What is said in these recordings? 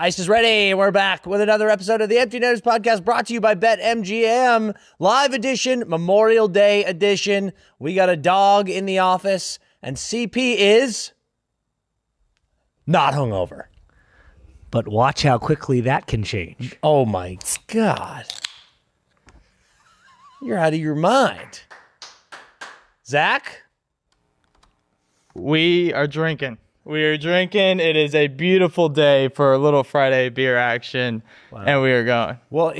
Ice is ready. We're back with another episode of the Empty Netters Podcast brought to you by BetMGM. Live edition, Memorial Day edition. We got a dog in the office, and CP is not hungover. But watch how quickly that can change. Oh my God. You're out of your mind. Zach? We are drinking. It is a beautiful day for a little Friday beer action, and we are going. Well,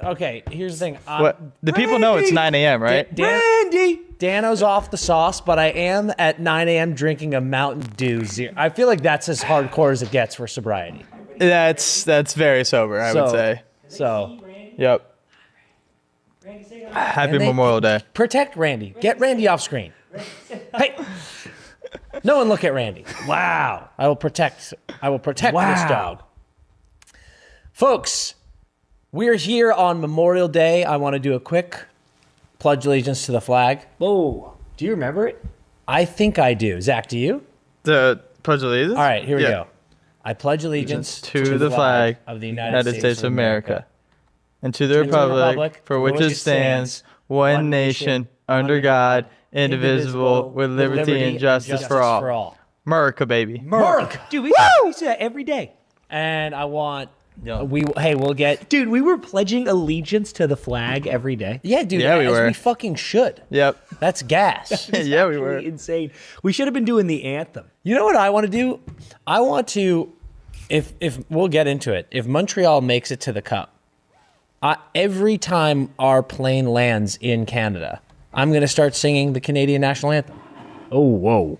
okay, here's the thing. The people know it's 9 a.m., right? Randy! Dano's off the sauce, but I am at 9 a.m. drinking a Mountain Dew Zero. I feel like that's as hardcore as it gets for sobriety. That's very sober, I would say. So. Yep. Happy Memorial Day. Protect Randy. Get Randy off screen. Hey. No one look at Randy. Wow. I will protect this dog. Folks, we're here on Memorial Day. I want to do a quick pledge allegiance to the flag. Oh, do you remember it? I think I do. Zach, do you? The pledge allegiance? All right, here we go. I pledge allegiance to the flag of the United States of America and to the republic for which it stands, one nation, under God, indivisible, with liberty and justice for all. America, baby. America. Dude, we say that every day. And I want... we'll get... Dude, we were pledging allegiance to the flag every day. Yeah, dude. Yeah, we were. We fucking should. Yep. That's gas. Yeah, we were. Insane. We should have been doing the anthem. You know what I want to do? I want to... If we'll get into it. If Montreal makes it to the Cup, every time our plane lands in Canada, I'm going to start singing the Canadian national anthem. Oh, whoa.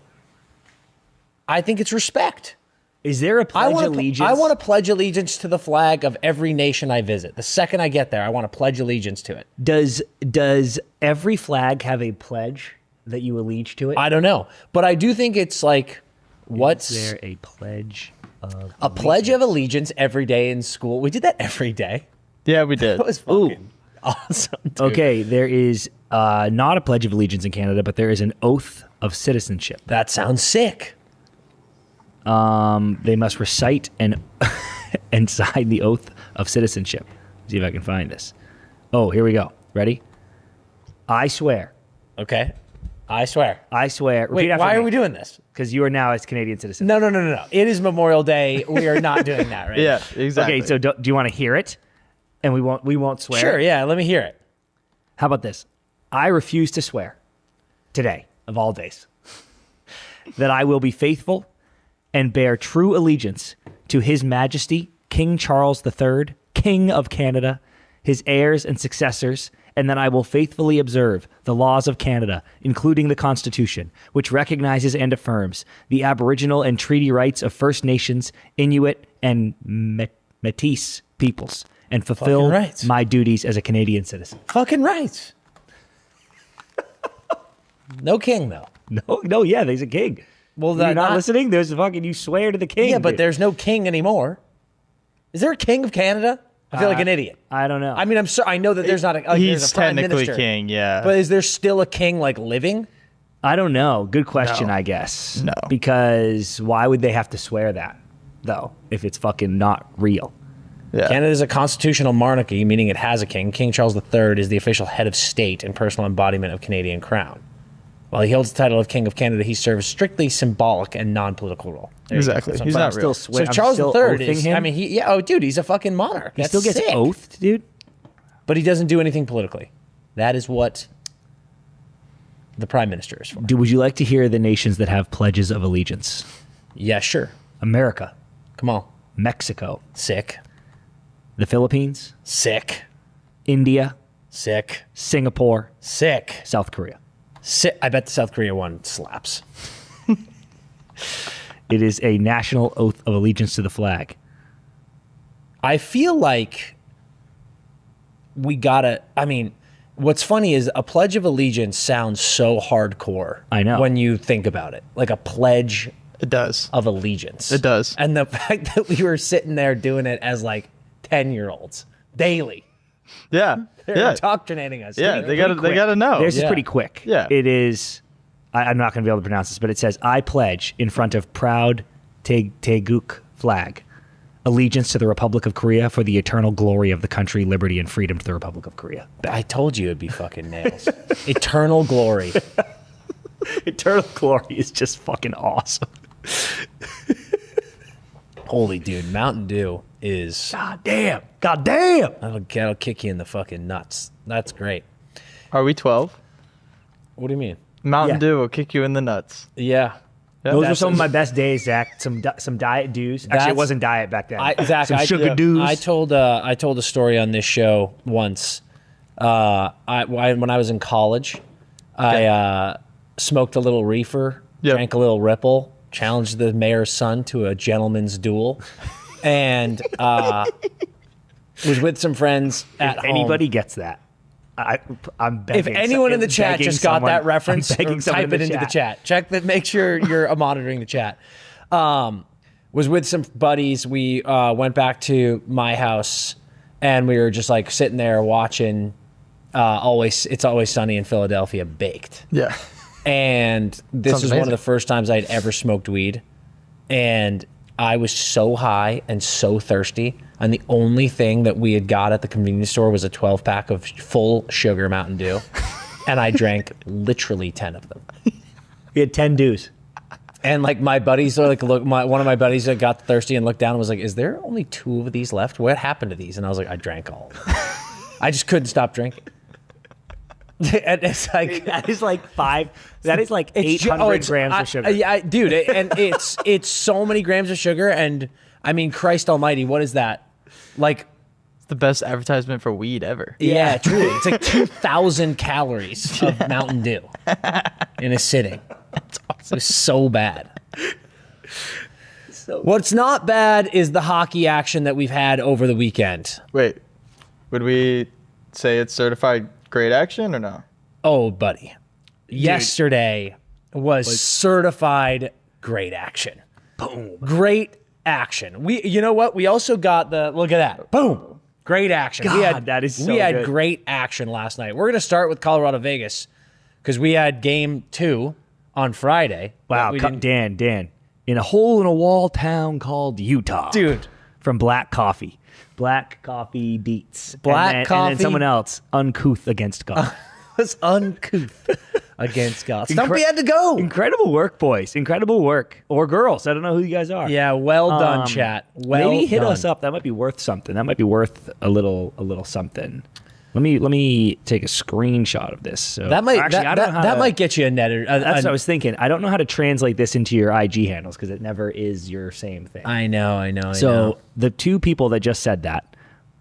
I think it's respect. Is there a pledge allegiance? I want to pledge allegiance to the flag of every nation I visit. The second I get there, I want to pledge allegiance to it. Does every flag have a pledge that you allege to it? I don't know. But I do think it's like, Is there a pledge of allegiance? A pledge of allegiance every day in school. We did that every day. Yeah, we did. That was fucking awesome, dude. Okay, there is not a pledge of allegiance in Canada, but there is an oath of citizenship. That sounds sick. They must recite and sign the oath of citizenship. See if I can find this. Oh, here we go. Ready? I swear. Okay. I swear. I swear. Wait, why are we doing this? Because you are now a Canadian citizen. No. It is Memorial Day. We are not doing that, right? Yeah, exactly. Okay, so do you want to hear it? And we won't swear? Sure, yeah. Let me hear it. How about this? I refuse to swear today, of all days, that I will be faithful and bear true allegiance to His Majesty, King Charles III, King of Canada, his heirs and successors, and that I will faithfully observe the laws of Canada, including the Constitution, which recognizes and affirms the Aboriginal and treaty rights of First Nations, Inuit, and Métis peoples, and fulfill my duties as a Canadian citizen. Fucking right. No king, though. No, yeah, there's a king. Well, you're not listening? There's a fucking, you swear to the king. Yeah, but dude. there's no king anymore. Is there a king of Canada? I feel like an idiot. I don't know. I mean, I know that there's not a He's there's a prime technically minister, king, yeah. But is there still a king, like, living? I don't know. Good question, No. I guess. No. Because why would they have to swear that, though, if it's fucking not real? Yeah. Canada is a constitutional monarchy, meaning it has a king. King Charles III is the official head of state and personal embodiment of Canadian crown. While he holds the title of King of Canada, he serves strictly symbolic and non-political role. Exactly. He's not real. Still So Charles III is, him? I mean, he's a fucking monarch. He That's still gets sick. oathed, dude? But he doesn't do anything politically. That is what the prime minister is for. Would you like to hear the nations that have pledges of allegiance? Yeah, sure. America, Come on. Mexico, Sick. the Philippines, Sick. India, Sick. Singapore, Sick. South Korea. Sick. I bet the South Korea one slaps. It is a national oath of allegiance to the flag. I feel like we gotta, I mean, what's funny is a Pledge of Allegiance sounds so hardcore. I know. When you think about it. Like a Pledge It does. of Allegiance. It does. And the fact that we were sitting there doing it as like 10-year-olds daily. Yeah. They're indoctrinating us. Yeah, they gotta know. Theirs is Yeah. pretty quick. Yeah. It is, I'm not going to be able to pronounce this, but it says, I pledge in front of proud Teguk flag allegiance to the Republic of Korea for the eternal glory of the country, liberty, and freedom to the Republic of Korea. I told you it'd be fucking nails. Eternal glory. Eternal glory is just fucking awesome. Holy dude, Mountain Dew is... God damn. God damn. That'll kick you in the fucking nuts. That's great. Are we 12? What do you mean? Mountain Dew will kick you in the nuts. Yeah. Those were some of my best days, Zach. Some Diet Dews. Actually, it wasn't diet back then. Zach, some sugar Dews. I told a story on this show once. When I was in college, I smoked a little reefer, drank a little Ripple, challenged the mayor's son to a gentleman's duel, and was with some friends at home. Anybody gets that. I'm begging. If anyone in the chat just got that reference, type it into the chat. Check that. Make sure you're monitoring the chat. Was with some buddies. We went back to my house, and we were just like sitting there watching. It's Always Sunny in Philadelphia baked. Yeah. And this was one of the first times I'd ever smoked weed, and I was so high and so thirsty. And the only thing that we had got at the convenience store was a 12-pack of full sugar Mountain Dew. And I drank literally 10 of them. We had 10 Dews. And like my buddies are like, one of my buddies that got thirsty and looked down and was like, is there only 2 of these left? What happened to these? And I was like, I drank all of them. I just couldn't stop drinking. And it's like that is like 800 grams of sugar. Yeah, dude, and it's so many grams of sugar, and I mean, Christ Almighty, what is that? Like, it's the best advertisement for weed ever. Yeah, truly, it's like 2,000 calories of Mountain Dew in a sitting. That's awesome. It's so bad. What's not bad is the hockey action that we've had over the weekend. Wait, would we say it's certified great action or no? Oh, buddy. Yesterday was certified great action. Boom. Great action. You know what? We also got look at that. Boom. Great action. God, that is so We had good. great action last night. We're going to start with Colorado Vegas because we had game 2 on Friday. Wow, Dan, in a hole-in-a-wall town called Utah. Dude. From Black Coffee. Black Coffee beats. Coffee. And then someone else, uncouth against golf. Was uncouth against golf. Stumpy had to go. Incredible work, boys. Incredible work. Or girls. I don't know who you guys are. Yeah, well done, chat. Maybe hit us up. That might be worth something. That might be worth a little something. Let me take a screenshot of this. So that might might get you a netter. That's what I was thinking. I don't know how to translate this into your IG handles because it never is your same thing. I know. So the 2 people that just said that,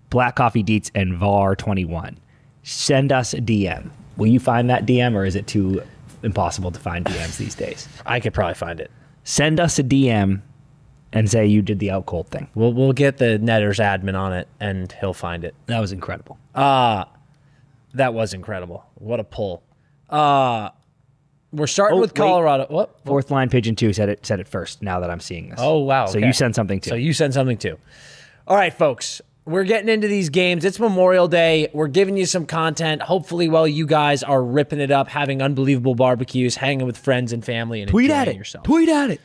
Black Coffee Deets and VAR21, send us a DM. Will you find that DM, or is it too impossible to find DMs these days? I could probably find it. Send us a DM and say you did the out cold thing. We'll get the Netters admin on it, and he'll find it. That was incredible. That was incredible. What a pull. We're starting with Colorado. What? Fourth line pigeon 2 said it first. Now that I'm seeing this. Oh wow. So okay. you sent something too. All right, folks. We're getting into these games. It's Memorial Day. We're giving you some content. Hopefully, while you guys are ripping it up, having unbelievable barbecues, hanging with friends and family, and enjoying yourself. Tweet at it.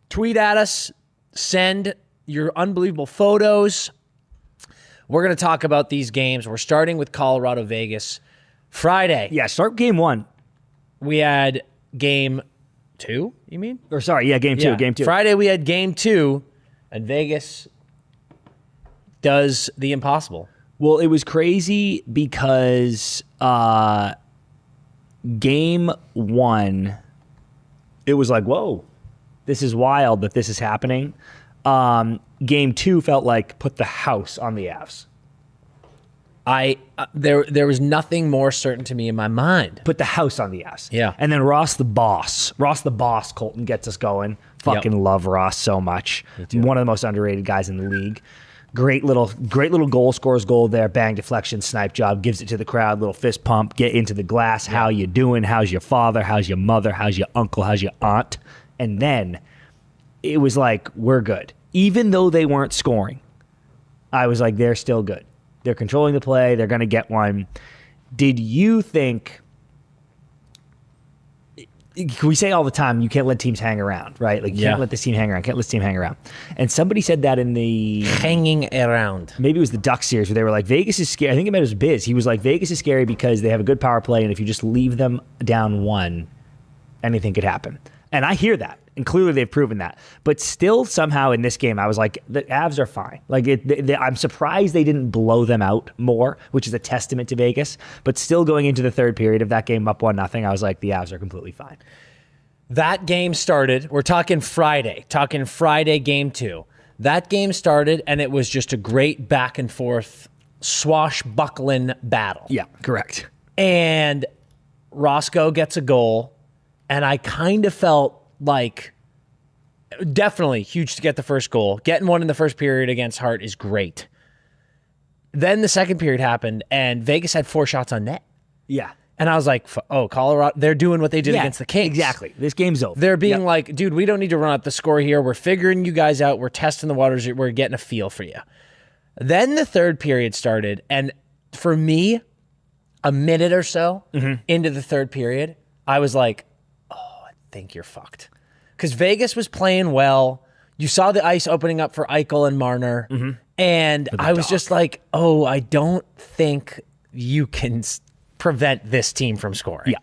Tweet at us. Send your unbelievable photos. We're going to talk about these games. We're starting with Colorado Vegas. Friday. Yeah, start game 1. We had game 2, you mean? Or sorry, yeah, game 2. Yeah. Game 2. Friday we had game 2, and Vegas does the impossible. Well, it was crazy because game 1, it was like, whoa, this is wild that this is happening. Game 2 felt like put the house on the Avs. There was nothing more certain to me in my mind. Put the house on the Avs. Yeah. And then Ross the boss, Colton gets us going. Fucking love Ross so much. One of the most underrated guys in the league. Great little goal, scores goal there. Bang, deflection, snipe job. Gives it to the crowd. Little fist pump. Get into the glass. How you doing? How's your father? How's your mother? How's your uncle? How's your aunt? And then it was like, we're good. Even though they weren't scoring, I was like, they're still good. They're controlling the play. They're going to get one. Did you think we say all the time, you can't let teams hang around, right? Like, you can't let this team hang around, can't let this team hang around. And somebody said that in the... Hanging around. Maybe it was the Ducks series where they were like, Vegas is scary. I think it was Biz. He was like, Vegas is scary because they have a good power play, and if you just leave them down 1, anything could happen. And I hear that. And clearly they've proven that. But still, somehow in this game, I was like, the Avs are fine. Like, I'm surprised they didn't blow them out more, which is a testament to Vegas. But still going into the third period of that game up 1-0, I was like, the Avs are completely fine. That game started, we're talking Friday game 2. That game started, and it was just a great back and forth swashbuckling battle. Yeah, correct. And Roscoe gets a goal, and I kind of felt like, definitely huge to get the first goal. Getting one in the first period against Hart is great. Then the second period happened, and Vegas had 4 shots on net. Yeah. And I was like, oh, Colorado, they're doing what they did against the Kings. Exactly. This game's over. They're being like, dude, we don't need to run up the score here. We're figuring you guys out. We're testing the waters. We're getting a feel for you. Then the third period started, and for me, a minute or so into the third period, I was like, I think you're fucked. Because Vegas was playing well. You saw the ice opening up for Eichel and Marner. And I was just like, I don't think you can prevent this team from scoring. Yeah.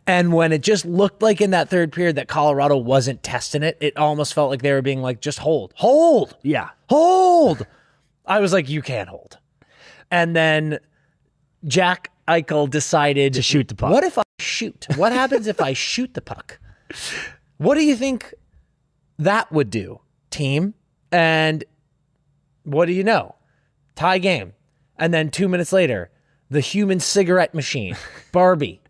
And when it just looked like in that third period that Colorado wasn't testing it, it almost felt like they were being like, just hold. Hold. Yeah. Hold. I was like, you can't hold. And then Jack Eichel decided to shoot the puck. What if I shoot? What happens if I shoot the puck? What do you think that would do, team? And what do you know? Tie game. And then 2 minutes later, the human cigarette machine, Barbie,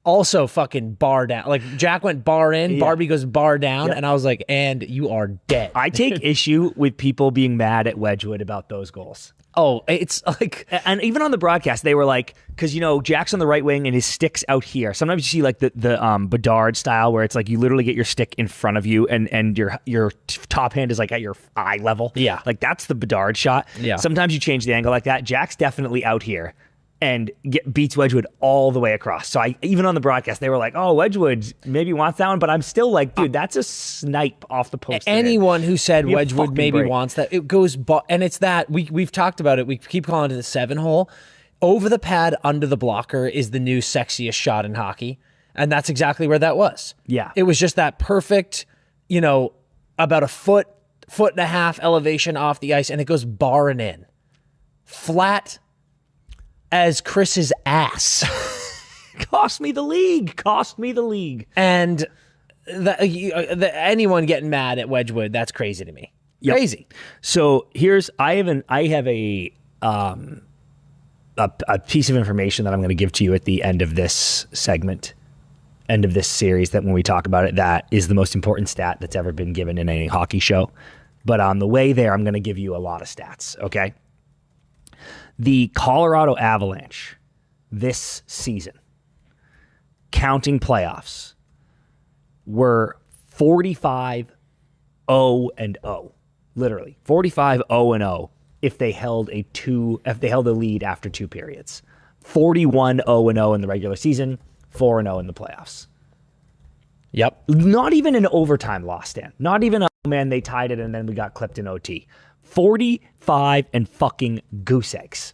also fucking bar down. Like, Jack went bar in, Barbie goes bar down, and I was like, and you are dead. I take issue with people being mad at Wedgwood about those goals. Oh, it's like... And even on the broadcast, they were like, because, Jack's on the right wing and his stick's out here. Sometimes you see like the Bedard style where it's like you literally get your stick in front of you and your top hand is like at your eye level. Yeah. Like, that's the Bedard shot. Yeah. Sometimes you change the angle like that. Jack's definitely out here and beats Wedgwood all the way across. So even on the broadcast, they were like, oh, Wedgwood maybe wants that one, but I'm still like, dude, that's a snipe off the post. Anyone who said Wedgwood maybe break. wants that, it goes, and it's that, we've talked about it, we keep calling it the 7-hole. Over the pad, under the blocker is the new sexiest shot in hockey, and that's exactly where that was. Yeah. It was just that perfect, about a foot and a half elevation off the ice, and it goes barring in. Flat as Chris's ass. Cost me the league. And anyone getting mad at Wedgwood, that's crazy to me. Yep. Crazy. So I have a piece of information that I'm going to give to you at the end of this segment, end of this series, that when we talk about it, that is the most important stat that's ever been given in any hockey show. But on the way there, I'm going to give you a lot of stats, okay? The Colorado Avalanche this season, counting playoffs, were 45-0-0. Literally 45-0-0 if they held a lead after 2 periods. 41-0-0 in the regular season, 4-0 in the playoffs. Yep. Not even an overtime loss, Dan. Not even they tied it and then we got clipped in OT. 45 and fucking goose eggs.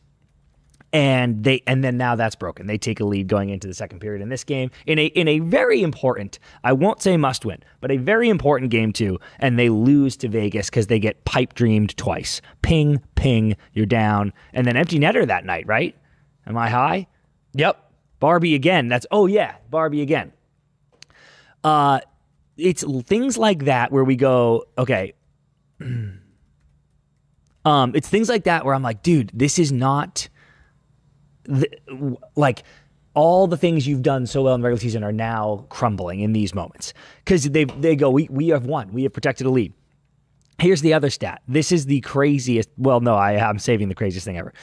And then now that's broken. They take a lead going into the second period in this game in a very important, I won't say must win, but a very important game too. And they lose to Vegas because they get pipe dreamed twice. Ping, ping, you're down. And then empty netter that night, right? Am I high? Yep. Barbie again. Barbie again. It's things like that where we go, okay. It's things like that where I'm like, dude, this is not like all the things you've done so well in the regular season are now crumbling in these moments because they go, we have won, we have protected a lead. Here's the other stat. This is the craziest. Well, no, I'm saving the craziest thing ever.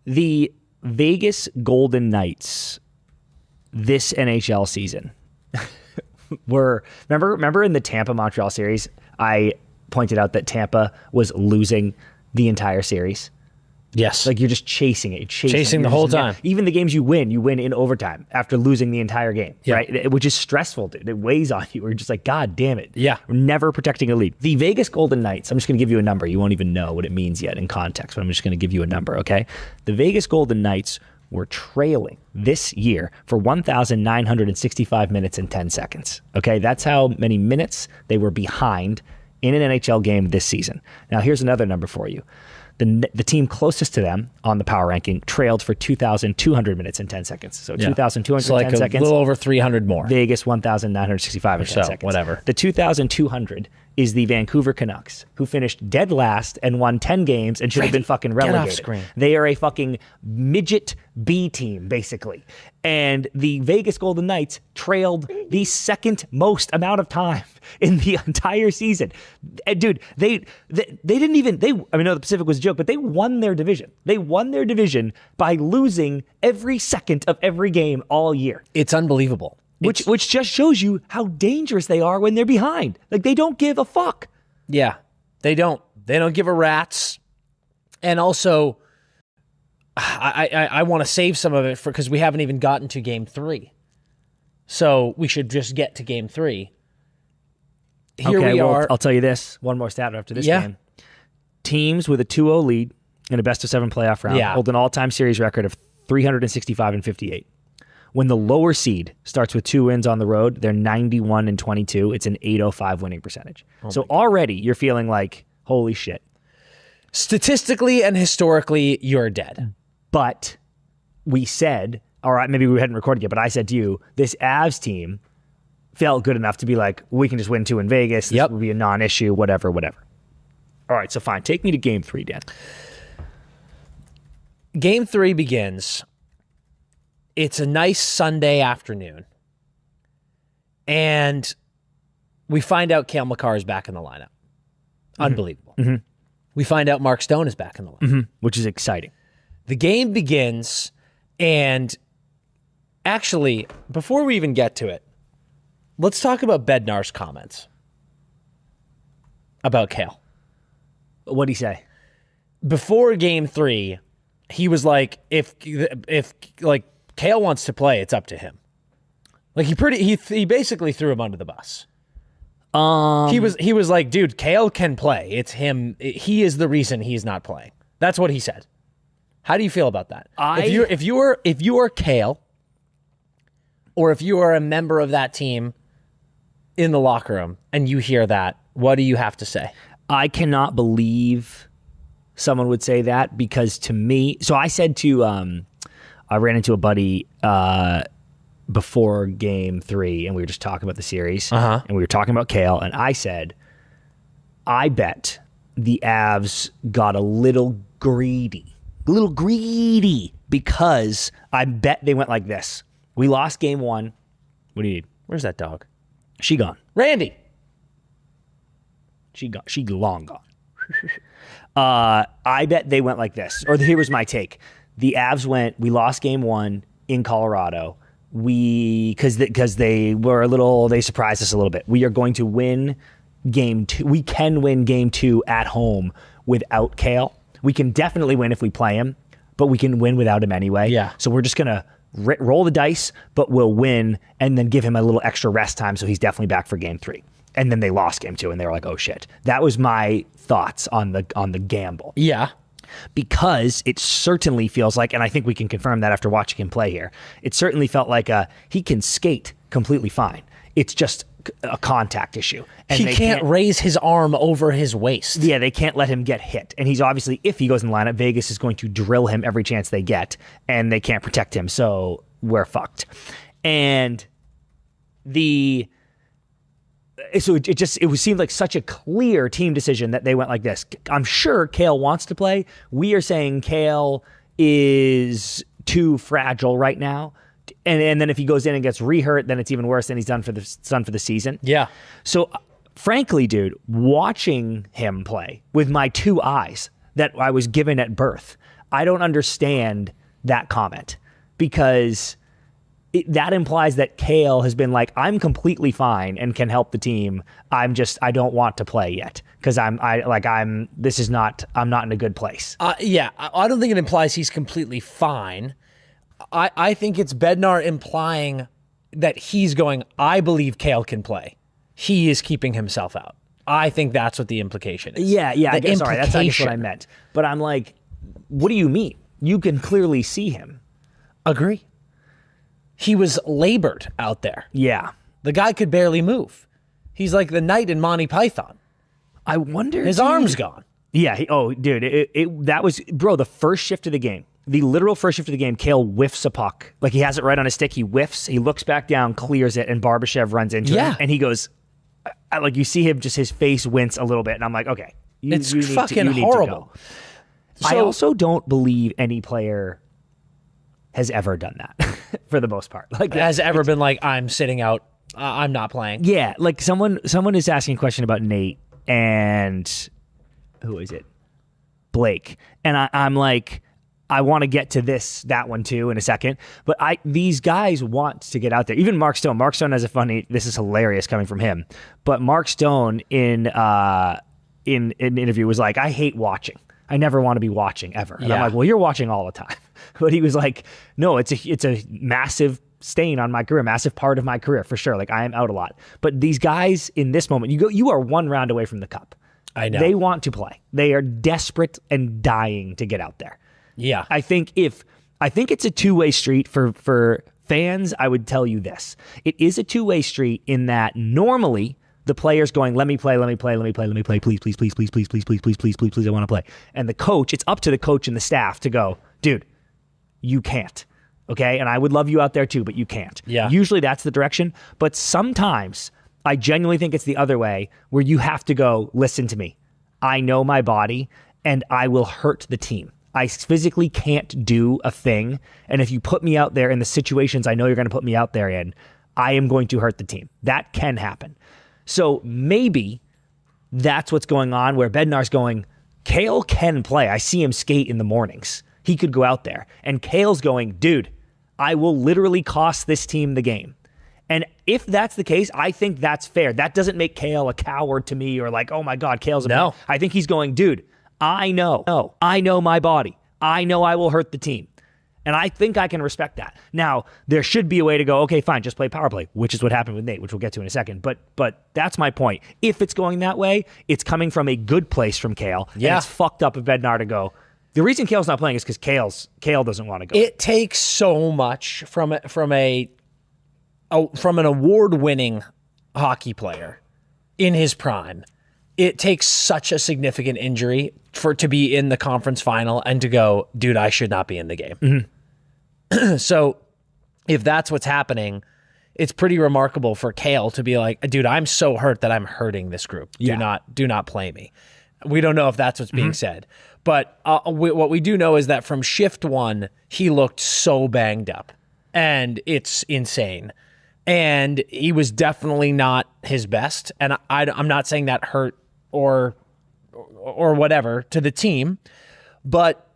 The Vegas Golden Knights this NHL season were remember in the Tampa Montreal series, I pointed out that Tampa was losing the entire series. Yes. Like you're just chasing it. You're chasing the whole time. Even the games you win in overtime after losing the entire game, right? Which is stressful, dude. It weighs on you. You're just like, God damn it. Yeah. We're never protecting a lead. The Vegas Golden Knights, I'm just going to give you a number. You won't even know what it means yet in context, but I'm just going to give you a number, okay? The Vegas Golden Knights were trailing this year for 1,965 minutes and 10 seconds, okay? That's how many minutes they were behind in an NHL game this season. Now, here's another number for you. The team closest to them on the power ranking trailed for 2,200 minutes and 10 seconds. So 2,210 seconds. A little over 300 more. Vegas, 1,965 and 10 seconds. Whatever. The 2,200 is the Vancouver Canucks, who finished dead last and won 10 games and should have been fucking relegated. Get off screen. They are a fucking midget B team, basically. And the Vegas Golden Knights trailed the second most amount of time in the entire season. And dude, they didn't even, I mean, no, the Pacific was a joke, but they won their division. They won their division by losing every second of every game all year. It's unbelievable. Which just shows you how dangerous they are when they're behind. Like, they don't give a fuck. Yeah, they don't. They don't give a rat's. And also, I want to save some of it because we haven't even gotten to Game 3. So we should just get to Game 3. Here we are. I'll tell you this. One more stat after this game. Teams with a 2-0 lead in a best-of-7 playoff round hold an all-time series record of 365 and 58. When the lower seed starts with 2 wins on the road, they're 91 and 22. It's an 805 winning percentage. So already you're feeling like, holy shit. Statistically and historically, you're dead. But we said, all right, maybe we hadn't recorded yet, but I said to you, this Avs team felt good enough to be like, we can just win 2 in Vegas. This will be a non-issue, whatever. All right, so fine. Take me to Game 3, Dan. Game 3 begins. It's a nice Sunday afternoon. And we find out Cale Makar is back in the lineup. Unbelievable. Mm-hmm. We find out Mark Stone is back in the lineup. Which is exciting. The game begins, and actually, before we even get to it, let's talk about Bednar's comments about Cale. What'd he say? Before Game 3, he was like, if like Cale wants to play, it's up to him. Like he basically threw him under the bus. He was like, dude, Cale can play. It's him. He is the reason he's not playing. That's what he said. How do you feel about that? If you are Cale, or if you are a member of that team in the locker room and you hear that, what do you have to say? I cannot believe someone would say that, because to me, so I said to I ran into a buddy before Game 3, and we were just talking about the series, and we were talking about Cale, and I said, I bet the Avs got a little greedy, because I bet they went like this. We lost Game 1. What do you need? Where's that dog? She gone. Randy. She long gone. I bet they went like this. Or here was my take. The Avs went, we lost Game 1 in Colorado. Because they surprised us a little bit. We are going to win Game 2. We can win Game 2 at home without Cale. We can definitely win if we play him, but we can win without him anyway. Yeah. So we're just going to roll the dice, but we'll win and then give him a little extra rest time so he's definitely back for Game 3. And then they lost Game 2 and they were like, oh shit. That was my thoughts on the gamble. Yeah. Because it certainly feels like, and I think we can confirm that after watching him play here, it certainly felt like he can skate completely fine. It's just a contact issue. And he can't raise his arm over his waist. Yeah, they can't let him get hit. And he's obviously, if he goes in the lineup, Vegas is going to drill him every chance they get, and they can't protect him, so we're fucked. And so it seemed like such a clear team decision that they went like this. I'm sure Cale wants to play. We are saying Cale is too fragile right now. And then if he goes in and gets re-hurt, then it's even worse. Then he's done for the season. Yeah. So frankly, dude, watching him play with my 2 eyes that I was given at birth, I don't understand that comment, because that implies that Cale has been like, I'm completely fine and can help the team. I don't want to play yet because I'm not in a good place. Yeah, I don't think it implies he's completely fine. I think it's Bednar implying that he's going, I believe Cale can play. He is keeping himself out. I think that's what the implication is. Yeah, sorry, that's I guess what I meant. But I'm like, what do you mean? You can clearly see him. Agree. He was labored out there. Yeah. The guy could barely move. He's like the knight in Monty Python. I wonder. His arm's gone. Yeah. Dude, that was, bro, the first shift of the game. The literal first shift of the game, Cale whiffs a puck. Like, he has it right on his stick. He whiffs. He looks back down, clears it, and Barbashev runs into him. And he goes, like, you see him, just his face wince a little bit. And I'm like, okay. It's fucking horrible. So, I also don't believe any player has ever done that for the most part. Like, has ever been like, I'm sitting out, I'm not playing. Yeah. Like, someone is asking a question about Nate and who is it? Blake. And I'm like, I want to get to that one too in a second. But these guys want to get out there. Even Mark Stone. Mark Stone has this is hilarious coming from him. But Mark Stone in an interview was like, I hate watching. I never want to be watching ever. And I'm like, well, you're watching all the time. But he was like, no, it's a massive stain on my career, massive part of my career for sure. Like, I am out a lot. But these guys in this moment, you are one round away from the cup. I know. They want to play. They are desperate and dying to get out there. Yeah. I think it's a two-way street for fans. I would tell you this. It is a two-way street in that normally the player's going, let me play, please, I want to play. And the coach, it's up to the coach and the staff to go, dude, you can't. Okay? And I would love you out there too, but you can't. Yeah. Usually that's the direction. But sometimes I genuinely think it's the other way where you have to go, listen to me. I know my body and I will hurt the team. I physically can't do a thing. And if you put me out there in the situations I know you're going to put me out there in, I am going to hurt the team. That can happen. So maybe that's what's going on where Bednar's going, Cale can play. I see him skate in the mornings. He could go out there. And Cale's going, dude, I will literally cost this team the game. And if that's the case, I think that's fair. That doesn't make Cale a coward to me or like, oh my God, Cale's a man. I think he's going, dude, I know my body. I know I will hurt the team. And I think I can respect that. Now, there should be a way to go, okay, fine, just play power play, which is what happened with Nate, which we'll get to in a second. But that's my point. If it's going that way, it's coming from a good place from Cale. Yeah. And it's fucked up of Bednar to go. The reason Cale's not playing is because Cale doesn't want to go. It takes so much from an award-winning hockey player in his prime. It takes such a significant injury to be in the conference final and to go, dude, I should not be in the game. Mm-hmm. So if that's what's happening, it's pretty remarkable for Cale to be like, dude, I'm so hurt that I'm hurting this group. Do not play me. We don't know if that's what's being said. But what we do know is that from shift one, he looked so banged up. And it's insane. And he was definitely not his best. And I'm not saying that hurt or whatever to the team, but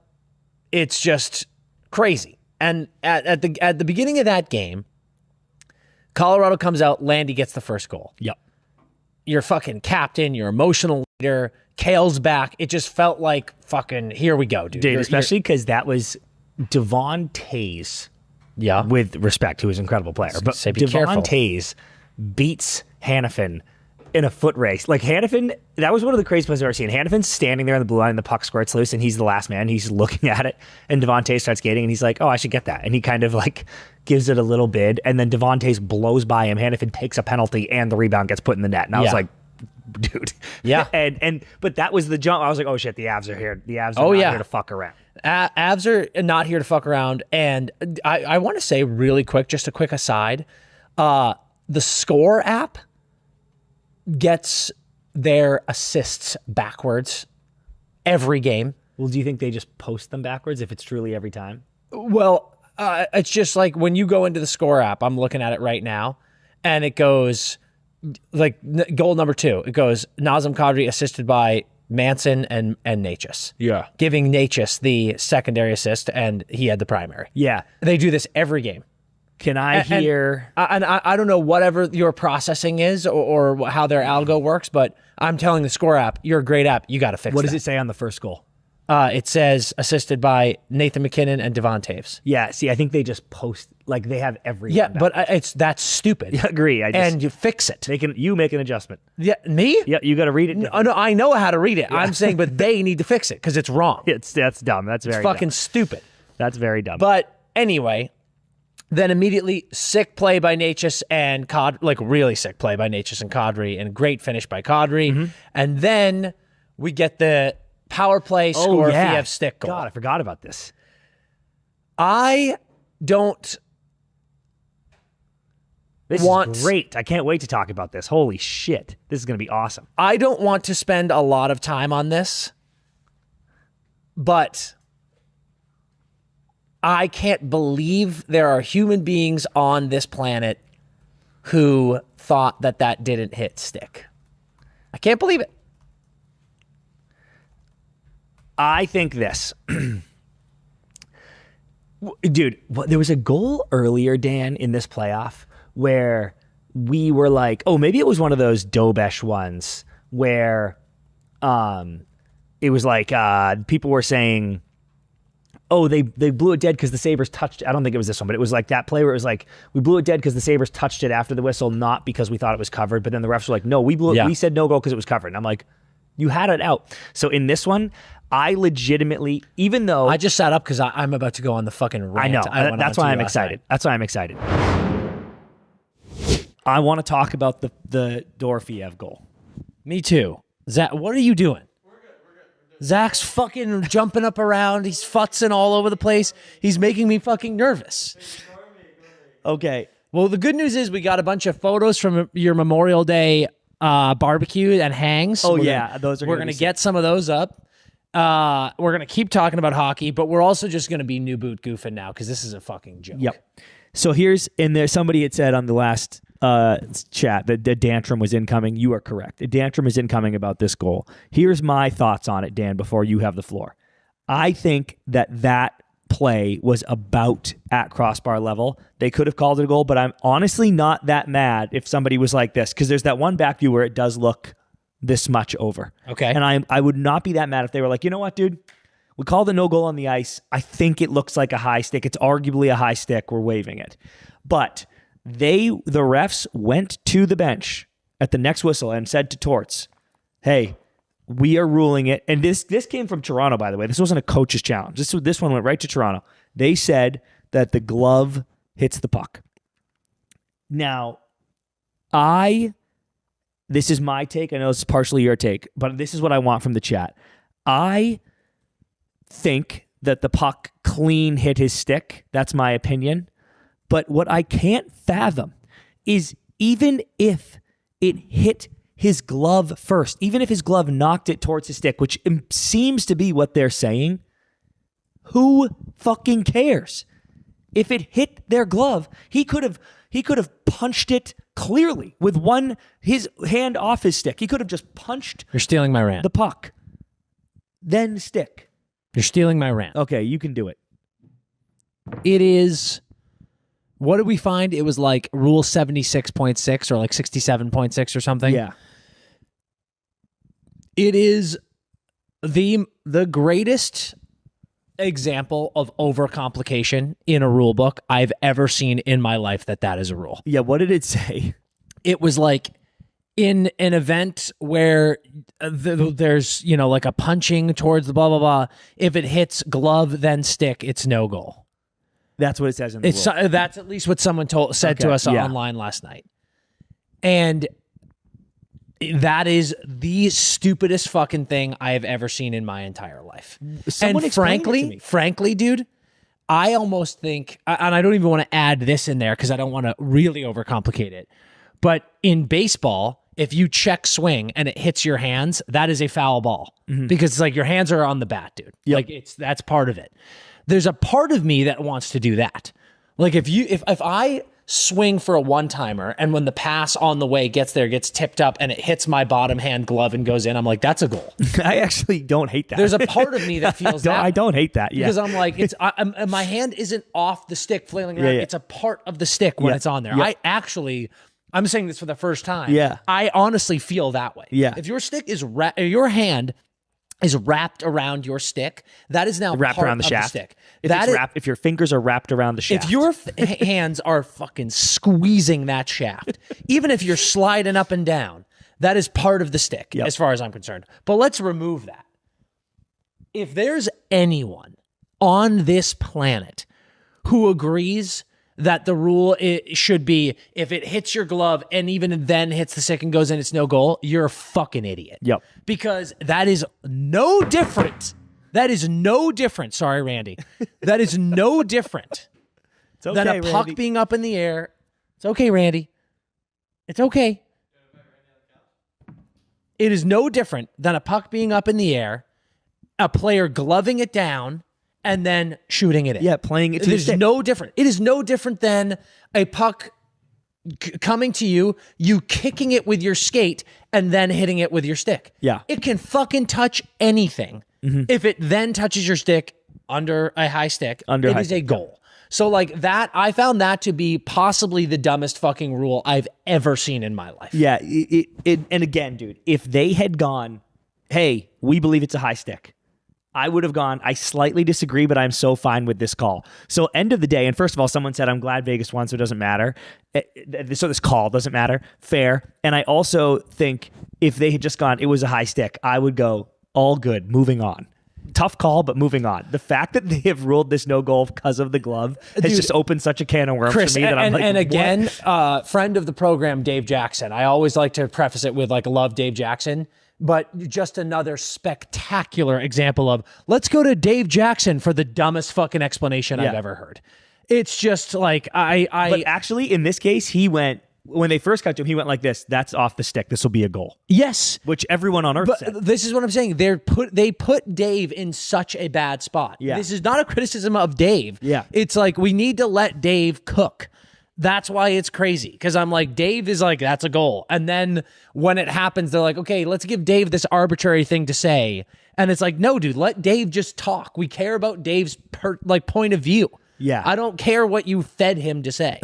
it's just crazy. And at the beginning of that game, Colorado comes out, Landy gets the first goal. Yep. You're fucking captain, you're emotional leader, Cale's back. It just felt like fucking, here we go, dude. Especially because that was Devon Toews. Yeah. With respect, who is an incredible player. But Devon Toews beats Hanifin in a foot race. Like, Hanifin, that was one of the craziest plays I've ever seen. Hanifin's standing there on the blue line and the puck squirts loose and he's the last man. He's looking at it and Devon Toews starts skating and he's like, oh, I should get that. And he kind of like gives it a little bid and then Devon Toews blows by him. Hanifin takes a penalty and the rebound gets put in the net. And I was like, dude. Yeah. But that was the jump. I was like, oh shit, the Avs are here. The Avs are not here to fuck around. Avs are not here to fuck around. And I want to say really quick, just a quick aside, the Score app gets their assists backwards every game. Well, do you think they just post them backwards if it's truly every time? Well, it's just like when you go into the Score app, I'm looking at it right now, and it goes like goal number 2. It goes Nazem Kadri assisted by Manson and Natchez. Yeah. Giving Natchez the secondary assist, and he had the primary. Yeah. They do this every game. Can I hear? And I don't know whatever your processing is or how their algo works, but I'm telling the Score app, you're a great app. You got to fix What that. does it say on the first goal? It says assisted by Nathan McKinnon and Devon Taves. Yeah, see, I think they just post, like they have every. Yeah, but that's stupid. Yeah, agree. And you fix it. You make an adjustment. Yeah, me? Yeah, you got to read it. No, I know how to read it. Yeah. I'm saying, but they need to fix it because it's wrong. That's dumb. That's very fucking dumb. stupid. That's very dumb. But anyway, then immediately sick play by Natchez and Kadri, like really sick play by Natchez and Kadri, and great finish by Kadri. Mm-hmm. And then we get the power play score Fiev stick goal. God, I forgot about this. I don't This is great. I can't wait to talk about this. Holy shit. This is going to be awesome. I don't want to spend a lot of time on this, but I can't believe there are human beings on this planet who thought that didn't hit stick. I can't believe it. I think this. Dude, there was a goal earlier, Dan, in this playoff where we were like, oh, maybe it was one of those Dobesh ones where it was like people were saying, oh, they blew it dead because the Sabres touched it. I don't think it was this one, but it was like that play where it was like, we blew it dead because the Sabres touched it after the whistle, not because we thought it was covered. But then the refs were like, no, we blew it. We said no goal because it was covered. And I'm like, you had it out. So in this one, I legitimately, even though I just sat up because I'm about to go on the fucking rant. I know. That's why I'm excited. That's why I'm excited. I want to talk about the Dorofeyev goal. Me too. Zach, what are you doing? We're good. Zach's fucking jumping up around. He's futzing all over the place. He's making me fucking nervous. Okay. Well, the good news is we got a bunch of photos from your Memorial Day barbecue and hangs. Oh, those are. We're gonna get some of those up. We're going to keep talking about hockey, but we're also just going to be new boot goofing now because this is a fucking joke. Yep. So somebody had said on the last chat that the Dantrum was incoming. You are correct. A Dantrum is incoming about this goal. Here's my thoughts on it, Dan, before you have the floor. I think that play was about at crossbar level. They could have called it a goal, but I'm honestly not that mad if somebody was like this because there's that one back view where it does look this much over. Okay. And I would not be that mad if they were like, you know what, dude? We called a no goal on the ice. I think it looks like a high stick. It's arguably a high stick. We're waving it. But the refs went to the bench at the next whistle and said to Torts, hey, we are ruling it. And this came from Toronto, by the way. This wasn't a coach's challenge. This one went right to Toronto. They said that the glove hits the puck. Now, this is my take. I know it's partially your take, but this is what I want from the chat. I think that the puck clean hit his stick. That's my opinion. But what I can't fathom is even if it hit his glove first, even if his glove knocked it towards his stick, which seems to be what they're saying, who fucking cares? If it hit their glove, he could have punched it clearly with his hand off his stick. He could have just punched. You're stealing my rant. The puck. Then stick. You're stealing my rant. Okay, you can do it. It is. What did we find? It was like Rule 76.6 or like 67.6 or something. Yeah. It is the greatest example of overcomplication in a rule book I've ever seen in my life that is a rule. Yeah, what did it say? It was like in an event where there's, like a punching towards the blah, blah, blah. If it hits glove, then stick, it's no goal. That's what it says in the rule. That's at least what someone said to us online last night. And that is the stupidest fucking thing I have ever seen in my entire life. Someone and frankly, dude, I almost think, and I don't even want to add this in there because I don't want to really overcomplicate it, but in baseball, if you check swing and it hits your hands, that is a foul ball because it's like your hands are on the bat, dude. Yep. Like that's part of it. There's a part of me that wants to do that. Like if I swing for a one-timer, and when the pass on the way gets there, gets tipped up, and it hits my bottom hand glove and goes in, I'm like, that's a goal. I actually don't hate that. There's a part of me that feels that. I don't hate that. Yeah. Because I'm like, my hand isn't off the stick flailing around. It's a part of the stick when it's on there. I'm saying this for the first time. Yeah. I honestly feel that way. Yeah. If your stick is your hand is wrapped around your stick, that is now wrapped part around the of shaft. the stick. If your fingers are wrapped around the shaft. If your hands are fucking squeezing that shaft, even if you're sliding up and down, that is part of the stick, as far as I'm concerned. But let's remove that. If there's anyone on this planet who agrees that the rule should be if it hits your glove and even then hits the stick and goes in, it's no goal, you're a fucking idiot. Yep. Because that is no different. That is no different. Sorry, Randy. That is no different than a puck being up in the air. It's okay, Randy. It's okay. It is no different than a puck being up in the air, a player gloving it down, and then shooting it in. Yeah, playing it to the stick. It is no different. It is no different than a puck coming to you, you kicking it with your skate, and then hitting it with your stick. Yeah. It can fucking touch anything. Mm-hmm. If it then touches your stick under a high stick, it is a goal. So like that, I found that to be possibly the dumbest fucking rule I've ever seen in my life. Yeah, and again, dude, if they had gone, hey, we believe it's a high stick, I would have gone, I slightly disagree, but I'm so fine with this call. So end of the day, and first of all, someone said, I'm glad Vegas won, so it doesn't matter. So this call doesn't matter. Fair. And I also think if they had just gone, it was a high stick, I would go, all good, moving on. Tough call, but moving on. The fact that they have ruled this no goal because of the glove has just opened such a can of worms Chris, for me that I'm like, and again, friend of the program, Dave Jackson. I always like to preface it with like, love Dave Jackson. But just another spectacular example of, let's go to Dave Jackson for the dumbest fucking explanation I've ever heard. It's just like, But actually, in this case, he went, when they first got to him, he went like this, that's off the stick, this will be a goal. Yes. Which everyone on Earth said. This is what I'm saying. They put Dave in such a bad spot. Yeah. This is not a criticism of Dave. Yeah. It's like, we need to let Dave cook. That's why it's crazy. Because I'm like, Dave is like, that's a goal. And then when it happens, they're like, okay, let's give Dave this arbitrary thing to say. And it's like, no, dude, let Dave just talk. We care about Dave's point of view. Yeah. I don't care what you fed him to say.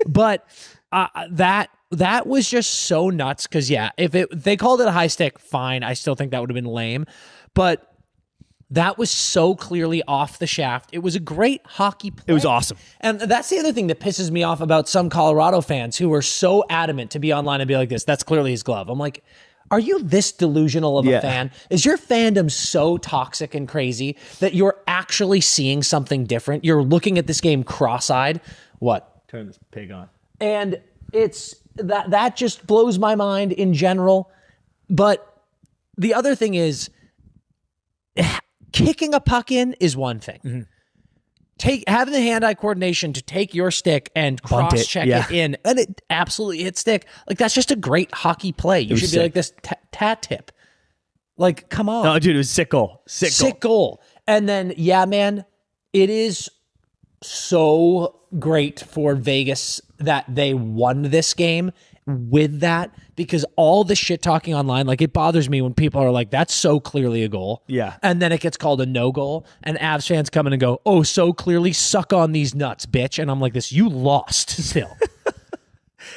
But that was just so nuts. Because if they called it a high stick, fine. I still think that would have been lame. But that was so clearly off the shaft. It was a great hockey play. It was awesome. And that's the other thing that pisses me off about some Colorado fans who are so adamant to be online and be like this, that's clearly his glove. I'm like, are you this delusional of a fan? Is your fandom so toxic and crazy that you're actually seeing something different? You're looking at this game cross-eyed? What? Turn this pig on. And it's that just blows my mind in general. But the other thing is, kicking a puck in is one thing. Mm-hmm. Having the hand-eye coordination to take your stick and cross-check it in, and it absolutely hit stick. Like, that's just a great hockey play. You should be like this tat tip. Like, come on. No, dude, it was sick goal. Sick goal. And then, man, it is so great for Vegas that they won this game with that, because all the shit talking online, like, it bothers me when people are like, that's so clearly a goal. Yeah. And then it gets called a no goal, and Avs fans come in and go, oh, so clearly, suck on these nuts, bitch. And I'm like, you lost still.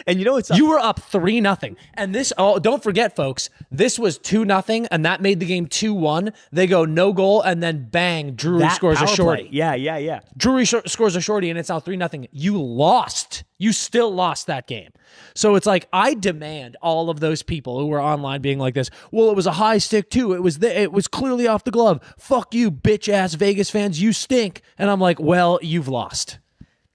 And you know what's up? You were up 3-0. And this, don't forget, folks, this was 2-0, and that made the game 2-1. They go no goal, and then bang, Drury scores a shorty. Play. Yeah. Drury scores a shorty, and it's now 3-0. You lost. You still lost that game. So it's like, I demand all of those people who were online being like this, well, it was a high stick too. It was clearly off the glove. Fuck you, bitch-ass Vegas fans. You stink. And I'm like, well, you've lost.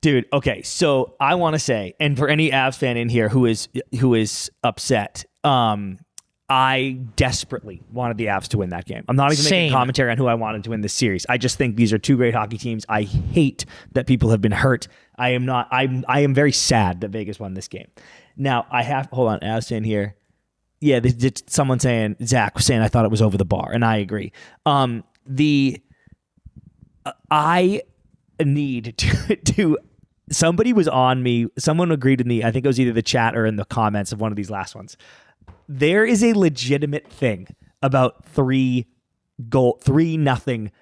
Dude, okay, so I want to say, and for any Avs fan in here who is upset, I desperately wanted the Avs to win that game. I'm not even making commentary on who I wanted to win this series. I just think these are two great hockey teams. I hate that people have been hurt. I am very sad that Vegas won this game. Now, hold on, Avs fan here. Yeah, someone saying, Zach was saying, I thought it was over the bar, and I agree. I need to somebody was on me. Someone agreed with me. I think it was either the chat or in the comments of one of these last ones. There is a legitimate thing about 3-0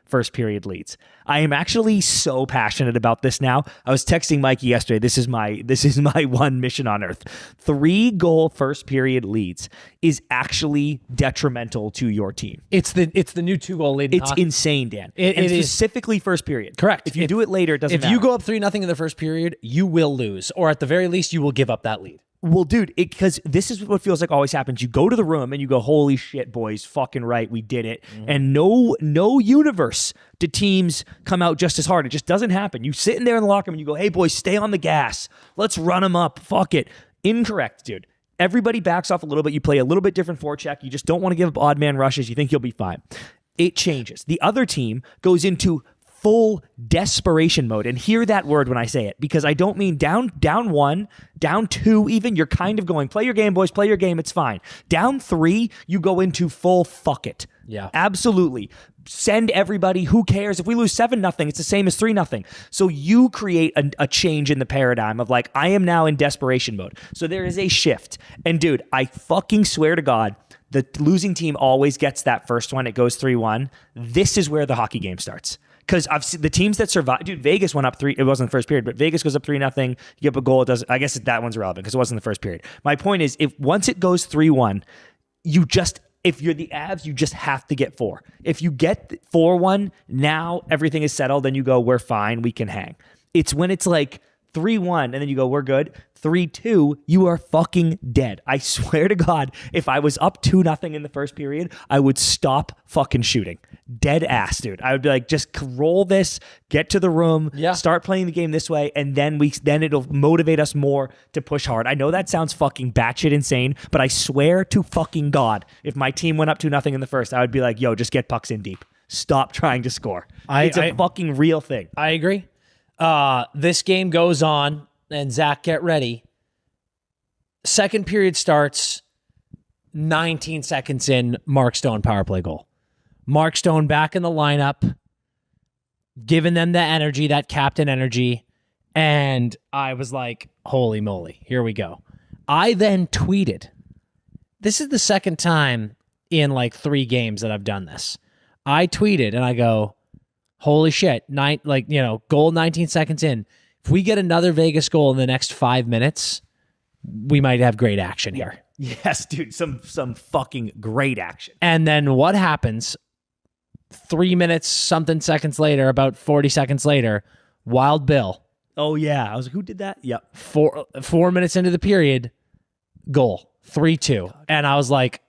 first period leads. I am actually so passionate about this now. I was texting Mikey yesterday. This is my one mission on earth. 3-goal first period leads is actually detrimental to your team. It's the new 2-goal lead. It's insane, Dan. And specifically first period. Correct. If you do it later, it doesn't matter. If you go up 3-0 in the first period, you will lose, or at the very least, you will give up that lead. Well, dude, because this is what feels like always happens. You go to the room and you go, holy shit, boys, fucking right, we did it. Mm-hmm. And no universe do teams come out just as hard. It just doesn't happen. You sit in there in the locker room and you go, hey, boys, stay on the gas. Let's run them up. Fuck it. Incorrect, dude. Everybody backs off a little bit. You play a little bit different forecheck. You just don't want to give up odd man rushes. You think you'll be fine. It changes. The other team goes into full desperation mode. And hear that word when I say it, because I don't mean down 1, down 2 even. You're kind of going, play your game, boys, play your game. It's fine. Down 3, you go into full fuck it. Yeah. Absolutely. Send everybody. Who cares? If we lose 7-0, it's the same as 3-0. So you create a change in the paradigm of like, I am now in desperation mode. So there is a shift. And dude, I fucking swear to God, the losing team always gets that first one. It goes 3-1. This is where the hockey game starts. Because I've seen the teams that survive. Dude, Vegas went up 3. It wasn't the first period, but Vegas goes up 3-0. You get up a goal. It does. I guess that one's irrelevant because it wasn't the first period. My point is, if once it goes 3-1, if you're the Avs, you just have to get 4. If you get 4-1, now everything is settled. Then you go, we're fine. We can hang. It's when it's like 3-1, and then you go, we're good. 3-2, you are fucking dead. I swear to God, if I was up 2-0 in the first period, I would stop fucking shooting. Dead ass, dude. I would be like, just roll this, get to the room, start playing the game this way, and then it'll motivate us more to push hard. I know that sounds fucking batshit insane, but I swear to fucking God, if my team went up 2-0 in the first, I would be like, yo, just get pucks in deep. Stop trying to score. It's a fucking real thing. I agree. This game goes on, and Zach, get ready. Second period starts, 19 seconds in, Mark Stone power play goal. Mark Stone back in the lineup, giving them the energy, that captain energy, and I was like, holy moly, here we go. I then tweeted, this is the second time in like 3 games that I've done this. I tweeted, and I go, holy shit, goal 19 seconds in. If we get another Vegas goal in the next 5 minutes, we might have great action here. Yes, dude, some fucking great action. And then what happens? 3 minutes, something seconds later, about 40 seconds later, Wild Bill. Oh, yeah. I was like, who did that? Yep. 4 minutes into the period, goal, 3-2. And I was like,